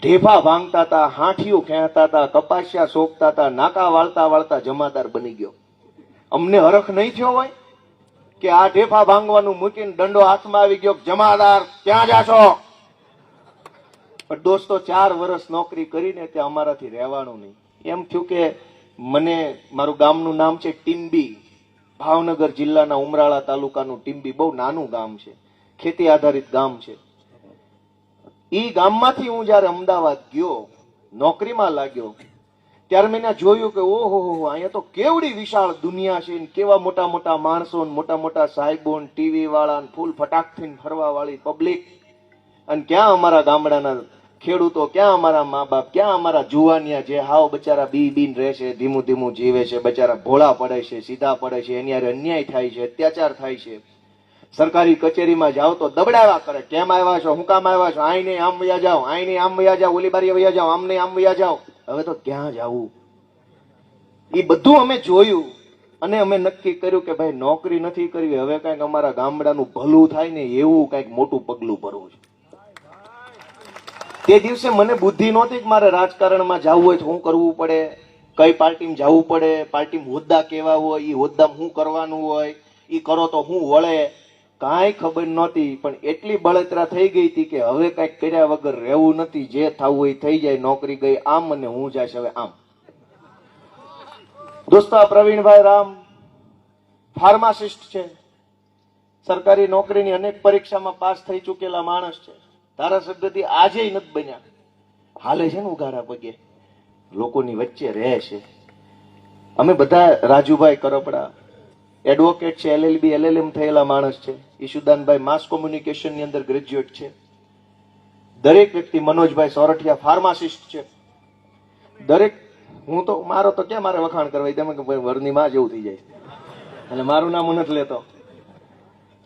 ઢેફા ભાંગતા હતા, હાંઠિયું ખેંચતા હતા, કપાસિયા સોંપતા હતા, નાકા વાળતા વાળતા જમાદાર બની ગયો. અમને હરખ નહીં થયો હોય કે આ ઢેફા ભાંગવાનું મૂકીને દંડો હાથમાં આવી ગયો, જમાદાર ક્યાં જાશો? પણ દોસ્તો, 4 વર્ષ નોકરી કરીને ત્યાં અમારાથી રહેવાનું નહીં. એમ થયું કે મને, મારું ગામનું નામ છે ટીમ્બી, ભાવનગર જિલ્લાના ઉમરાળા તાલુકાનું ટીમ્બી, બહુ નાનું ગામ છે, ખેતી આધારિત ગામ છે. ઈ ગામમાંથી હું જયારે અમદાવાદ ગયો, નોકરીમાં લાગ્યો, ત્યારે મેં જોયું કે ઓહો, અહીંયા તો કેવડી વિશાળ દુનિયા છે, કેવા મોટા મોટા માણસો, મોટા મોટા સાહેબો, ટીવી વાળા, ફૂલ ફટાકથી ફરવા વાળી પબ્લિક. અને ક્યાં અમારા ગામડાના ખેડૂતો, ક્યાં અમારા મા બાપ, ક્યાં અમારા જુવાનિયા જે હાવ બચારા બીન રહે છે, ધીમું ધીમું જીવે છે, બચારા ભોળા પડે છે, સીધા પડે છે, એની હારે અન્યાય થાય છે, અત્યાચાર થાય છે. સરકારી કચેરીમાં જાઓ તો દબડાવ્યા કરે, કેમ આવ્યા છો, હું કામ આવ્યા છો, આઈ નહીં આમ વયા જાઓ, આઈ નહીં આમ વયા જાઓ, ઓલી બારી વયા જાઓ, આમ નહીં આમ વયા જાઓ. હવે તો ક્યાં જવું? એ બધું અમે જોયું અને અમે નક્કી કર્યું કે ભાઈ નોકરી નથી કરવી, હવે કઈક અમારા ગામડાનું ભલું થાય ને એવું કઈક મોટું પગલું ભરવું છે. તે દિવસે મને બુદ્ધિ નહોતી કે મારે રાજકારણમાં જવું હોય તો શું કરવું પડે, કઈ પાર્ટીમાં જવું પડે, પાર્ટીમાં હોદ્દા કેવા હોય, એ હોદ્દામાં શું કરવાનું હોય, એ કરો તો શું વળે, કાંઈ ખબર નહોતી. પણ એટલી બળતરા થઈ ગઈ હતી કે હવે કઈક કર્યા વગર રહેવું નથી, જે થવું હોય થઈ જાય, નોકરી ગઈ આમ અને હું જઈશ હવે આમ. દોસ્તો, આ પ્રવીણભાઈ રામ ફાર્માસિસ્ટ છે, સરકારી નોકરીની અનેક પરીક્ષામાં પાસ થઈ ચૂકેલા માણસ છે, ધારાસભ્યથી આજે નથી બન્યા, હાલે છે ને ઉઘાડા પગે, લોકોની વચ્ચે રહે છે. અમે બધા, રાજુભાઈ કરપડા એડવોકેટ છે, LLB LLM થયેલા માણસ છે, ઈશુદાનભાઈ માસ કોમ્યુનિકેશન ની અંદર ગ્રેજ્યુએટ છે, દરેક વ્યક્તિ, મનોજભાઈ સોરઠિયા ફાર્માસિસ્ટ છે, દરેક. હું તો, મારો તો ક્યાં મારે વખાણ કરવા, તમે કે વરની માં જેવું થઈ જાય એટલે મારું નામ હું નથી લેતો.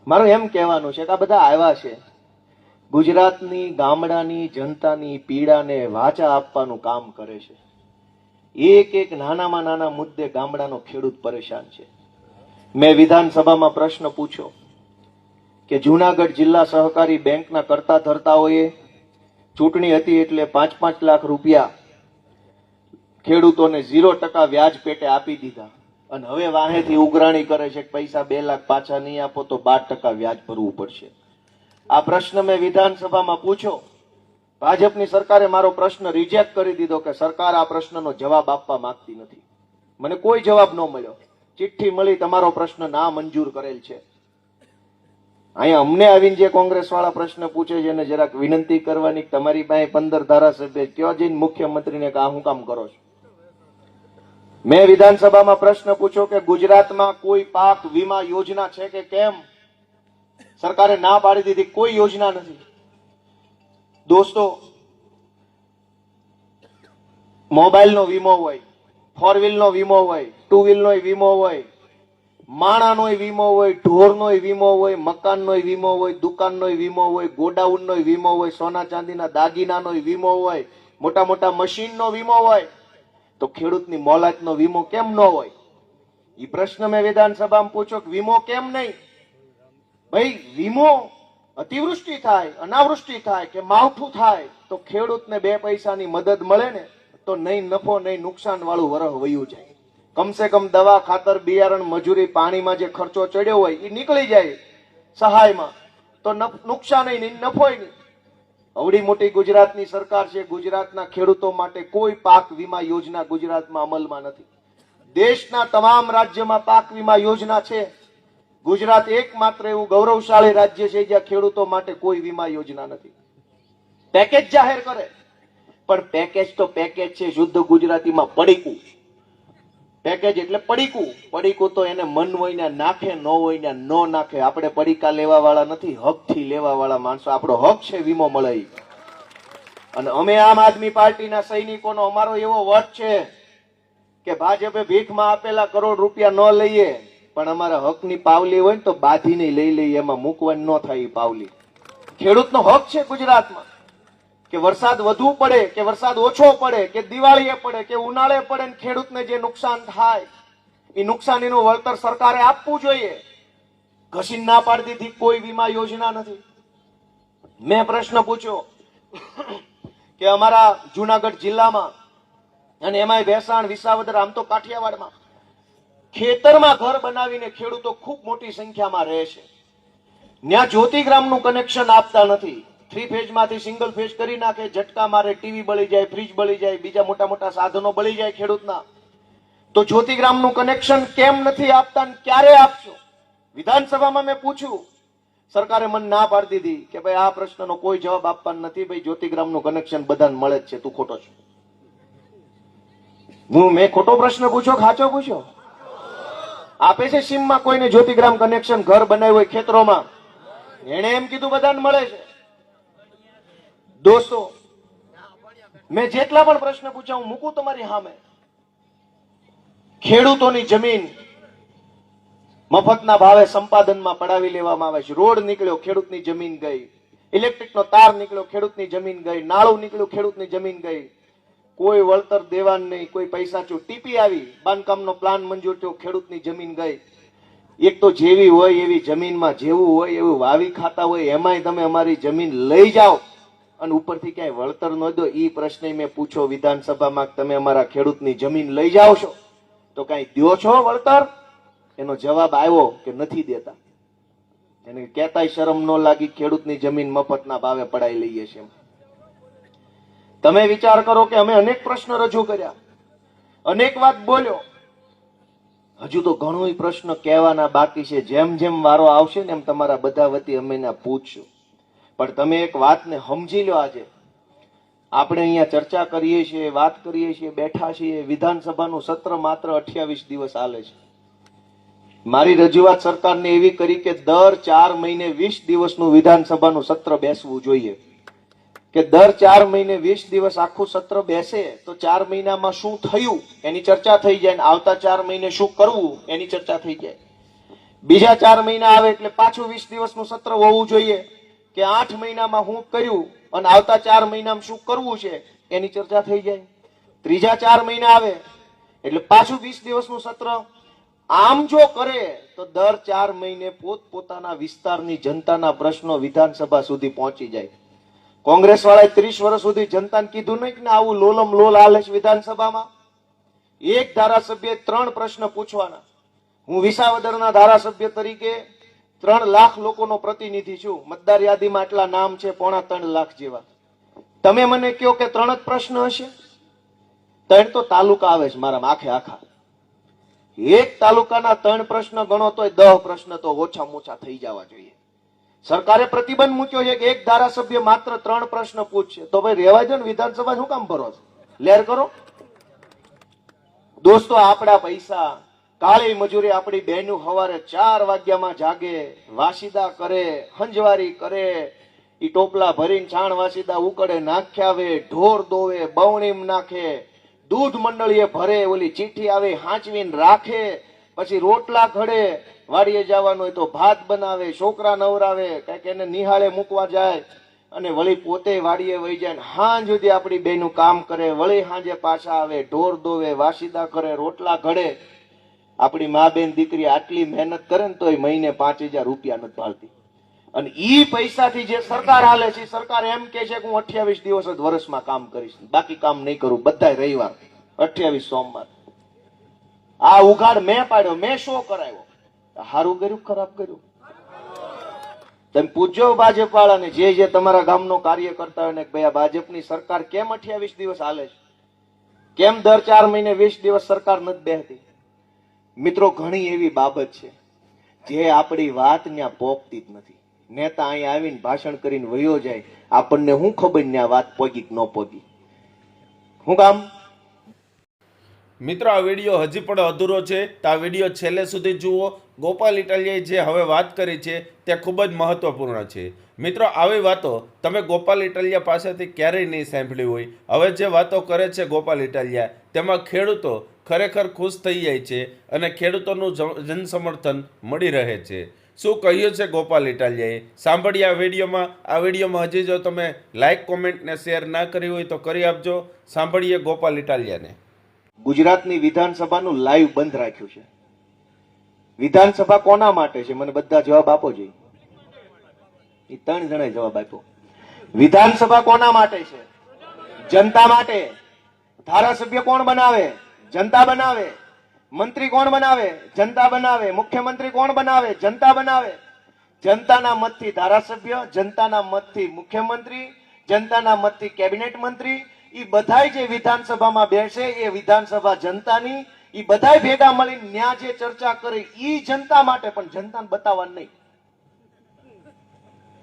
મારું એમ કહેવાનું છે કે આ બધા આવ્યા છે ગુજરાતની ગામડાની જનતાની પીડાને વાચા આપવાનું કામ કરે છે. એક એક નાનામાં નાના મુદ્દે ગામડાનો ખેડૂત પરેશાન છે. મેં વિધાનસભામાં પ્રશ્ન પૂછ્યો કે જુનાગઢ જિલ્લા સહકારી બેંકના કરતા ધરતાઓએ ચૂંટણી હતી એટલે 5-5 લાખ રૂપિયા ખેડૂતોને 0% વ્યાજ પેટે આપી દીધા, અને હવે વાહેથી ઉઘરાણી કરે છે કે પૈસા 2 લાખ પાછા નહીં આપો તો 12% વ્યાજ ભરવું પડશે. આ પ્રશ્ન મેં વિધાનસભામાં પૂછ્યો. ભાજપની સરકારે મારો પ્રશ્ન રિજેક્ટ કરી દીધો કે સરકાર આ પ્રશ્નનો જવાબ આપવા માંગતી નથી. મને કોઈ જવાબ ન મળ્યો. ચિઠ્ઠી મળી, તમારો પ્રશ્ન ના મંજૂર કરેલ છે. અહીંયા અમને આવીને જે કોંગ્રેસ વાળા પ્રશ્ન પૂછે છે એને જરાક વિનંતી કરવાની, તમારી પાસે 15 ધારાસભ્ય, કયો જઈને મુખ્યમંત્રીને કે આ હું કામ કરો છો. મેં વિધાનસભામાં પ્રશ્ન પૂછ્યો કે ગુજરાતમાં કોઈ પાક વીમા યોજના છે કે કેમ? સરકારે ના પાડી દીધી, કોઈ યોજના નથી. દોસ્તો, મોબાઈલનો વીમો હોય, 4 વ્હીલનો વીમો હોય, 2 વ્હીલનો વીમો હોય, માણાનો વીમો હોય, ઢોરનો વીમો હોય, મકાનનો વીમો હોય, દુકાનનો વીમો હોય, ગોડાઉનનો વીમો હોય, સોના ચાંદીના દાગીનાનો વીમો હોય, મોટા મોટા મશીનનો વીમો હોય, તો ખેડૂતની મોલાતનો વીમો કેમ ન હોય? એ પ્રશ્ન મેં વિધાનસભામાં પૂછ્યો કે વીમો કેમ નહીં? ભાઈ, વીમો અતિવૃષ્ટિ થાય, અનાવૃષ્ટિ થાય કે માવઠું થાય તો ખેડૂતને 2 પૈસાની મદદ મળે ને, તો નહીં નફો નહીં નુકસાન વાળું વરહ વયું જાય. કમસે કમ દવા, ખાતર, બિયારણ, મજૂરી, પાણીમાં જે ખર્ચો ચડ્યો હોય એ નીકળી જાય સહાયમાં, તો નુકસાન નહીં, નફો નહીં. અવડી મોટી ગુજરાતની સરકાર છે, ગુજરાતના ખેડૂતો માટે કોઈ પાક વીમા યોજના ગુજરાતમાં અમલમાં નથી. દેશના તમામ રાજ્યમાં પાક વીમા યોજના છે. ગુજરાત એકમાત્ર એવું ગૌરવશાળી રાજ્ય છે જ્યાં ખેડૂતો માટે કોઈ વીમા યોજના નથી. પેકેજ જાહેર કરે, પણ પેકેજ તો પેકેજ છે, શુદ્ધ ગુજરાતીમાં પડીકું. પેકેજ એટલે પડીકું. પડીકું તો એને મન હોય ને નાખે, ન હોય ને ન નાખે. આપણે પડીકા લેવા વાળા નથી, હક થી લેવા વાળા માણસો. આપણો હક છે વીમો મળે ઈ. અને અમે આમ આદમી પાર્ટીના સૈનિકોનો અમારો એવો વટ છે કે ભાજપે ભીખમાં આપેલા કરોડ રૂપિયા ન લઈએ, પણ અમારા હકની પાવલી હોય ને તો બાંધીને લઈ લઈએ, એમાં મૂકવાની ન થાય ઈ પાવલી. ખેડૂતનો હક છે ગુજરાતમાં કે વરસાદ વધુ પડે કે વરસાદ ઓછો પડે કે દિવાળીએ પડે કે ઉનાળે પડે, ને ખેડૂતને જે નુકસાન થાય એ નુકસાનીનું વળતર સરકારે આપવું જોઈએ. ઘસીને ના પાડી દીધી કોઈ વીમા યોજના નથી. મેં પ્રશ્ન પૂછ્યો કે અમારા જુનાગઢ જિલ્લામાં અને એમાંય ભેસાણ, વિસાવદર, આમ તો કાઠિયાવાડમાં ખેતરમાં ઘર બનાવીને ખેડૂતો ખૂબ મોટી સંખ્યામાં રહે છે. ત્યાં જ્યોતિગ્રામનું કનેક્શન આપતા નથી. 3 ફેઝમાંથી સિંગલ ફેઝ કરી નાખે, ઝટકા મારે, ટીવી બળી જાય, ફ્રીજ બળી જાય, બીજા મોટા મોટા સાધનો બળી જાય ખેડૂતના. તો જ્યોતિગ્રામનું કનેક્શન કેમ નથી આપતા ને ક્યારે આપશો? વિધાનસભામાં મેં પૂછ્યું, સરકારે મને ના પાડી દીધી કે ભાઈ આ પ્રશ્નનો કોઈ જવાબ આપવાનો નથી. ભાઈ જ્યોતિગ્રામનું કનેક્શન બધાને મળે જ છે, તું ખોટો છે. મેં ખોટો પ્રશ્ન પૂછ્યો, ખાચો પૂછ્યો? આપે છે સીમમાં કોઈને જ્યોતિગ્રામ કનેક્શન ઘર બનાવ્યું હોય ખેતરોમાં? એને એમ કીધું બધાને મળે છે. દોસ્તો, મેં જેટલા પણ પ્રશ્ન પૂછ્યા હું મૂકું તમારી સામે. ખેડૂતોની જમીન મફતના ભાવે સંપાદનમાં પડાવી લેવામાં આવે છે. રોડ નીકળ્યો, ખેડૂતની જમીન ગઈ. ઇલેક્ટ્રિકનો તાર નીકળ્યો, ખેડૂતની જમીન ગઈ. નાળું નીકળ્યું, ખેડૂતની જમીન ગઈ. કોઈ વળતર દેવાનું નહીં, કોઈ પૈસા ચૂ. ટીપી આવી, બાંધકામનો પ્લાન મંજૂર થયો, ખેડૂતની જમીન ગઈ. એક તો જેવી હોય એવી જમીનમાં જેવું હોય એવું વાવી ખાતા હોય, એમાંય તમે અમારી જમીન લઈ જાઓ અને ઉપરથી ક્યાંય વળતર ન દો. એ પ્રશ્ન મેં પૂછ્યો વિધાનસભામાં, તમે અમારા ખેડૂતની જમીન લઈ જાઓ છો તો કઈ દો છો વળતર? એનો જવાબ આવ્યો કે નથી દેતા. એને કહેતાય શરમ ન લાગી, ખેડૂતની જમીન મફતના ભાવે પડાઈ લઈએ છીએ. તમે વિચાર કરો કે અમે અનેક પ્રશ્ન રજૂ કર્યા, અનેક વાત બોલ્યો, હજુ તો ઘણો પ્રશ્ન કહેવાના બાકી છે. જેમ જેમ વારો આવશે ને એમ તમારા બધા વતી અમે પૂછશું. પણ તમે એક વાતને સમજી લો, આજે આપણે અહીંયા ચર્ચા કરીએ છીએ, વાત કરીએ છીએ, બેઠા છીએ. વિધાનસભાનું સત્ર માત્ર 28 દિવસ હાલે છે. મારી રજૂઆત સરકારને એવી કરી કે દર 4 મહિને 20 દિવસનું વિધાનસભાનું સત્ર બેસવું જોઈએ. કે દર 4 મહિને 20 દિવસ આખું સત્ર બેસે તો 4 મહિનામાં શું થયું એની ચર્ચા થઈ જાય, આવતા 4 મહિને શું કરવું એની ચર્ચા થઈ જાય. બીજા 4 મહિના આવે એટલે પાછું 20 દિવસનું સત્ર હોવું જોઈએ કે 8 મહિનામાં હું કર્યું અને આવતા 4 મહિનામાં શું કરવું છે એની ચર્ચા થઈ જાય. ત્રીજા 4 મહિના આવે એટલે પાછું 20 દિવસનું સત્ર. આમ જો કરે તો દર 4 મહિને પોતપોતાના વિસ્તારની જનતાના પ્રશ્નો વિધાનસભા સુધી પહોંચી જાય. કોંગ્રેસ વાળાએ 30 વર્ષ સુધી જનતાને કીધું નહીં કે આવું લોલમ લોલ હાલે છે વિધાનસભામાં. એક ધારાસભ્ય 3 પ્રશ્ન પૂછવાના. હું વિસાવદરના ધારાસભ્ય તરીકે 3 લાખ લોકોનો પ્રતિનિધિ છું. મતદાર યાદીમાં આટલા નામ છે, 3.25 લાખ જેવા. તમે મને કહો કે 3 જ પ્રશ્ન હશે? 3 તો તાલુકા આવે છે મારા આખે આખા. એક તાલુકાના 3 પ્રશ્ન ગણો તોય 10 પ્રશ્ન તો ઓછામાં ઓછા થઈ જવા જોઈએ. સરકારે પ્રતિબંધ મૂક્યો છે કે એક ધારાસભ્ય માત્ર 3 પ્રશ્ન પૂછશે. તો ભાઈ રહેવા દો ને, વિધાનસભા શું કામ ભરો છો? લેર કરો. દોસ્તો, આપણા પૈસા કાળી મજૂરી આપણી બહેનો સવારે 4 વાગ્યામાં જાગે, વાસીદા કરે, હંજવારી કરે, ઈ ટોપલા ભરીને છાણ વાસીદા ઉકળે નાખ્યા આવે, ઢોર દોવે, બવણીમ નાખે, દૂધ મંડળીએ ભરે, ઓલી ચીઠી આવે હાંચવીને રાખે, પછી રોટલા ઘડે, વાડીએ જવાનું હોય તો ભાત બનાવે, છોકરા નવરાવે, કઈક એને નિહાળે મૂકવા જાય અને વળી પોતે વાડીએ વહી જાય. હાંજ સુધી આપણી બેનું કામ કરે, વળી હાંજે પાછા આવે, ઢોર દોવે, વાસીદા કરે, રોટલા ઘડે. આપણી મા બેન દીકરી આટલી મહેનત કરે ને તોય મહિને 5000 રૂપિયા નથી પાડતી. અને ઈ પૈસાથી જે સરકાર હાલે છે, સરકાર એમ કે છે કે હું 28 દિવસ જ વર્ષમાં કામ કરીશ, બાકી કામ નહીં કરું, બધાય રવિવાર, 28 સોમવાર. આ ઉઘાડ મેં પાડ્યો, મેં શો કરાવ્યો? સારું કર્યું, ખરાબ કર્યું? તમે પૂછજો ભાજપ વાળાને, જે તમારા ગામનો કાર્ય કરતા હોય ને, ભાઈ આ ભાજપની સરકાર કેમ 28 દિવસ હાલે છે? કેમ દર 4 મહિને 20 દિવસ સરકાર નથી બેસતી? મિત્રો, ઘણી એવી બાબત છે જે આપણી વાત ત્યાં પોપતી જ નથી. નેતા અહીંયા આવીને ભાષણ કરીને વયો જાય, આપણને શું ખબર ને આ વાત પોગી કે ન પોગી? શું કામ? મિત્રો, આ વિડીયો હજી પણ અધૂરો છે, તો આ વિડીયો છેલ્લે સુધી જુઓ. ગોપાલ ઇટાલિયાએ જે હવે વાત કરી છે તે ખૂબ જ મહત્વપૂર્ણ છે. મિત્રો, આવી વાતો તમે ગોપાલ ઇટાલિયા પાસેથી ક્યારેય નહીં સાંભળી હોય. હવે જે વાતો કરે છે ગોપાલ ઇટાલિયા, તેમાં ખેડૂતો ખરેખર ખુશ થઈ જાય છે અને ખેડૂતોનું જનસમર્થન મળી રહે છે. શું કહ્યું છે ગોપાલ ઇટાલિયાએ? સાંભળીએ આ વિડીયોમાં. આ વિડીયોમાં હજી જો તમે લાઇક, કોમેન્ટ ને શેર ના કરી હોય તો કરી આપજો. સાંભળીએ ગોપાલ ઇટાલિયાને. ગુજરાતની વિધાનસભાનું લાઈવ બંધ રાખ્યું છે. વિધાનસભા કોના માટે છે? મને બધા જવાબ આપો જોઈએ. એ 3 જણાએ જવાબ આપ્યો. વિધાનસભા કોના માટે છે? જનતા માટે. ધારાસભ્ય કોણ બનાવે? જનતા બનાવે. મંત્રી કોણ બનાવે? જનતા બનાવે. મુખ્યમંત્રી કોણ બનાવે? જનતા બનાવે. જનતાના મતથી ધારાસભ્ય, જનતાના મતથી મુખ્યમંત્રી, જનતાના મતથી કેબિનેટ મંત્રી, એ બધાય જે વિધાનસભામાં બેસે એ વિધાનસભા જનતાની, એ બધાય ભેગા મળીને ન્યા જે ચર્ચા કરે એ જનતા માટે, પણ જનતાને બતાવવા નહીં.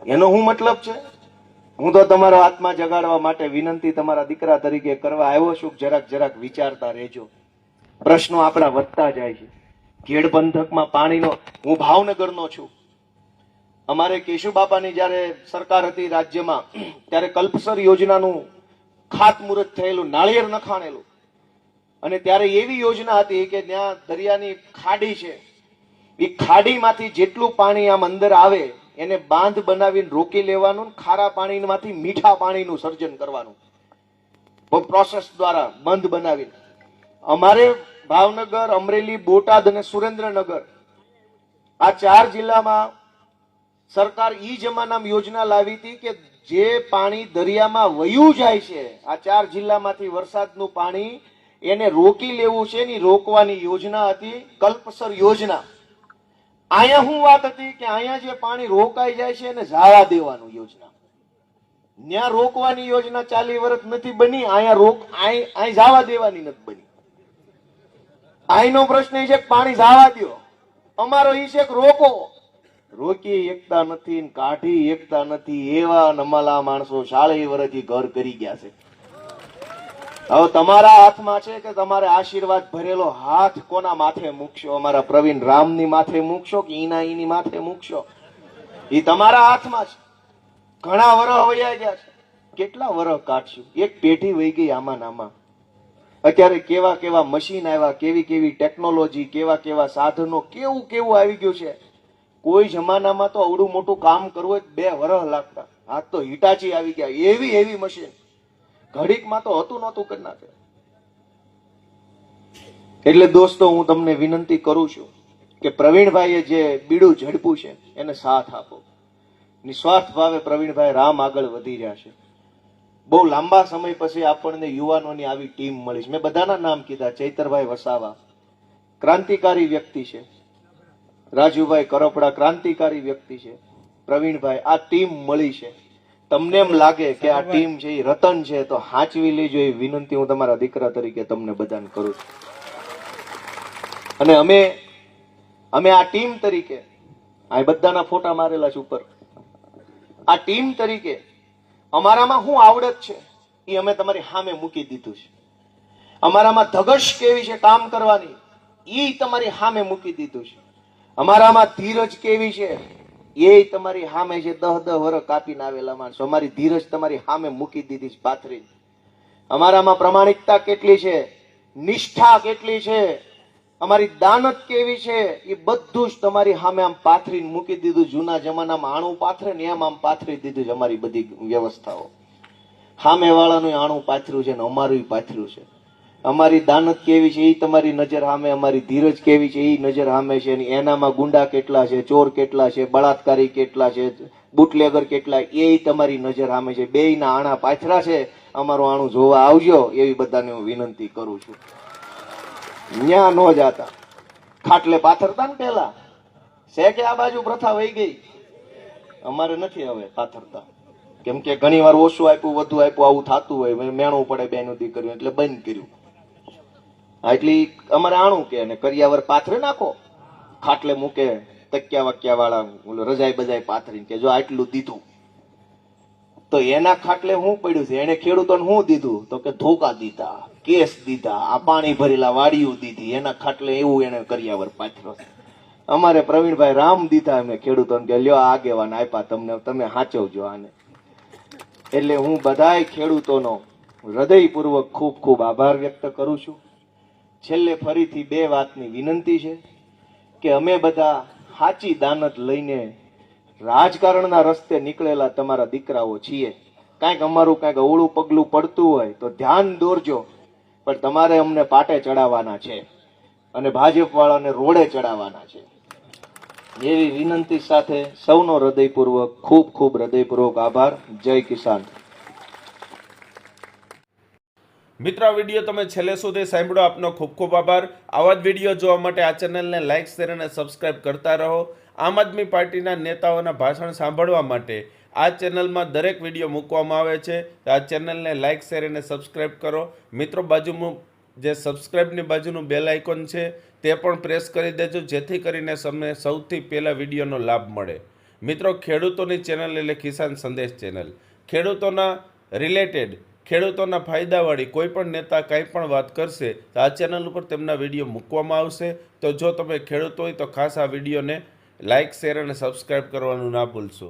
એનો શું મતલબ છે? હું તો તમારો આત્મા જગાડવા માટે વિનંતી તમારા દીકરા તરીકે કરવા આવ્યો છું. જરાક વિચારતા રહેજો. પ્રશ્નો આપણા વધતા જાય છે. ખેડ પંથકમાં પાણીનો, હું ભાવનગરનો છું. અમારે કેશુબાપાની જયારે સરકાર હતી રાજ્યમાં, ત્યારે કલ્પસર યોજનાનું ખાતમુહૂર્ત થયેલું, નાળિયેર નખાણેલું. અને ત્યારે એવી યોજના હતી કે ત્યાં દરિયાની ખાડી છે, એ ખાડીમાંથી જેટલું પાણી આમ અંદર આવે એને બાંધ બનાવીને રોકી લેવાનું, ખારા પાણીમાંથી મીઠા પાણીનું સર્જન કરવાનું પ્રોસેસ દ્વારા બંધ બનાવીને. અમારે ભાવનગર, અમરેલી, બોટાદ અને સુરેન્દ્રનગર આ 4 જિલ્લામાં સરકાર ઈ જમાનામાં યોજના લાવી હતી કે જે પાણી દરિયામાં વયું જાય છે, આ 4 જિલ્લામાંથી વરસાદનું પાણી એને રોકી લેવું છે, એની રોકવાની યોજના હતી કલ્પસર યોજના. અહીંયા શું વાત હતી કે અહીંયા જે પાણી રોકાઈ જાય છે એને જવા દેવાનું યોજના. ત્યાં રોકવાની યોજના 40 વર્ષ નથી બની, અહીંયા જવા દેવાની નથી બની. અહીંનો પ્રશ્ન એ છે કે પાણી જવા દો, અમારો એ છે કે રોકો. રોકી એકતા નથી, કાઢી એકતા નથી. એવા નમાલા માણસો 40 વર્ષથી ઘર કરી ગયા છે. હવે તમારા હાથમાં છે કે તમારે આશીર્વાદ ભરેલો હાથ કોના માથે મૂકશો? અમારા પ્રવીણ રામની માથે મૂકશો કે ઈની માથે મૂકશો? એ તમારા હાથમાં છે. ઘણા વરહ વયા ગયા છે, કેટલા વરહ કાઢશું? એક પેઢી વહી ગઈ આમાં નામાં. અત્યારે કેવા કેવા મશીન આવ્યા, કેવી ટેકનોલોજી, કેવા સાધનો, કેવું આવી ગયું છે. કોઈ જમાનામાં તો અવડું મોટું કામ કરવું 2 વરહ લાગતા. આજ તો હિટાચી આવી ગયા, એવી મશીન ઘડીકમાં તો હતું નહોતું કરી નાખે. એટલે દોસ્તો, હું તમને વિનંતી કરું છું કે પ્રવીણભાઈએ જે બીડું ઝડપું છે એને સાથ આપો. નિસ્વાર્થ ભાવે પ્રવીણભાઈ રામ આગળ વધી રહ્યા છે. બહુ લાંબા સમય પછી આપણને યુવાનોની આવી ટીમ મળી છે. મેં બધાના નામ કીધા. ચૈતરભાઈ વસાવા ક્રાંતિકારી વ્યક્તિ છે, રાજુભાઈ કરપડા ક્રાંતિકારી વ્યક્તિ છે, પ્રવીણભાઈ, આ ટીમ મળી છે. તમને એમ લાગે કે આ ટીમ છે એ રતન છે તો હાંચવી લેજો, એ વિનંતી હું તમારા દીકરા તરીકે તમને બધાને કરું છું. અને અમે આ ટીમ તરીકે, આ બધાના ફોટા મારેલા છે ઉપર, આ ટીમ તરીકે અમારામાં શું આવડત છે એ અમે તમારી સામે મૂકી દીધું છે. અમારામાં ધગશ કેવી છે કામ કરવાની એ તમારી સામે મૂકી દીધું છે. અમારામાં ધીરજ કેવી છે એ તમારી સામે છે. 10 વર્ષ કાપીને આવેલા માણસો, અમારી ધીરજ તમારી સામે મૂકી દીધી છે પાથરીને. અમારામાં પ્રમાણિકતા કેટલી છે, નિષ્ઠા કેટલી છે, અમારી દાનત કેવી છે, એ બધું જ તમારી સામે આમ પાથરીને મૂકી દીધું. જૂના જમાનામાં આણું પાથરે ને એમ આમ પાથરી દીધું છે અમારી બધી વ્યવસ્થાઓ. સામે વાળાનું આણું પાથર્યું છે ને અમારું પાથર્યું છે. અમારી દાનત કેવી છે એ તમારી નજર સામે, અમારી ધીરજ કેવી છે એ નજર સામે છે. એનામાં ગુંડા કેટલા છે, ચોર કેટલા છે, બળાત્કારી કેટલા છે, બુટલેગર કેટલા, એ તમારી નજર સામે છે. બેયના આણા પાથરા છે, અમારું આણું જોવા આવજો એવી બધાને હું વિનંતી કરું છું. ન્યા નો જાતા, ખાટલે પાથરતા ને પેલા છે કે આ બાજુ પ્રથા વહી ગઈ. અમારે નથી હવે પાથરતા, કેમ કે ઘણી વાર ઓછું આપ્યું, વધુ આપ્યું, આવું થતું હોય, મેણું પડે બેનું દીકરીઓ, એટલે બંધ કર્યું. એટલી અમારે આણું કે કરિયાવર પાથરે નાખો, ખાટલે મૂકે, તકિયા વકિયા વાળા ઓલો રજાઈ બજાઈ પાથરીને કે જો આટલું દીધું, તો એના ખાટલે શું પડ્યું છે? એને ખેડૂતોને શું દીધું? તો કે ધોકા દીધા, કેસ દીધા, આ પાણી ભરેલા વાડીઓ દીધી, એના ખાટલે એવું એને કર્યાવર પાથરો છે. અમારે પ્રવીણભાઈ રામ દીધા એમને ખેડૂતોને કે લ્યો આગેવાન આપ્યા તમને, તમે સાચવજો આને. એટલે હું બધાય ખેડૂતોનો હૃદયપૂર્વક ખૂબ ખૂબ આભાર વ્યક્ત કરું છું. છેલ્લે ફરીથી બે વાતની વિનંતી છે કે અમે બધા સાચી દાનત લઈને રાજકારણના રસ્તે નીકળેલા તમારા દીકરાઓ છીએ. કાંઈક અમારું કાંઈક અવળું પગલું પડતું હોય તો ધ્યાન દોરજો, પણ તમારે અમને પાટે ચડાવવાના છે અને ભાજપ વાળાને રોડે ચડાવવાના છે. એવી વિનંતી સાથે સૌનો હૃદયપૂર્વક ખૂબ ખૂબ હૃદયપૂર્વક આભાર. જય કિસાન. મિત્રો, આ વિડીયો તમે છેલ્લે સુધી સાંભળ્યો, આપનો ખૂબ ખૂબ આભાર. આવા જ વિડીયો જોવા માટે આ ચેનલને લાઇક, શેર અને સબસ્ક્રાઇબ કરતા રહો. આમ આદમી પાર્ટીના નેતાઓના ભાષણ સાંભળવા માટે આ ચેનલમાં દરેક વિડીયો મૂકવામાં આવે છે. આ ચેનલને લાઇક, શેર અને સબસ્ક્રાઇબ કરો. મિત્રો, બાજુમાં જે સબસ્ક્રાઇબની બાજુનું બેલ આઇકોન છે તે પણ પ્રેસ કરી દેજો, જેથી કરીને તમને સૌથી પહેલાં વિડીયોનો લાભ મળે. મિત્રો, ખેડૂતોની ચેનલ એટલે કિસાન સંદેશ ચેનલ. ખેડૂતોના રિલેટેડ, ખેડૂતોના ફાયદાવાળી કોઈ પણ નેતા કંઈ પણ વાત કરશે તો આ ચેનલ ઉપર તેમના વિડીયો મૂકવામાં આવશે. તો જો તમે ખેડૂત હોય તો ખાસ આ વિડીયોને લાઇક, શેર અને સબસ્ક્રાઇબ કરવાનું ના ભૂલશો.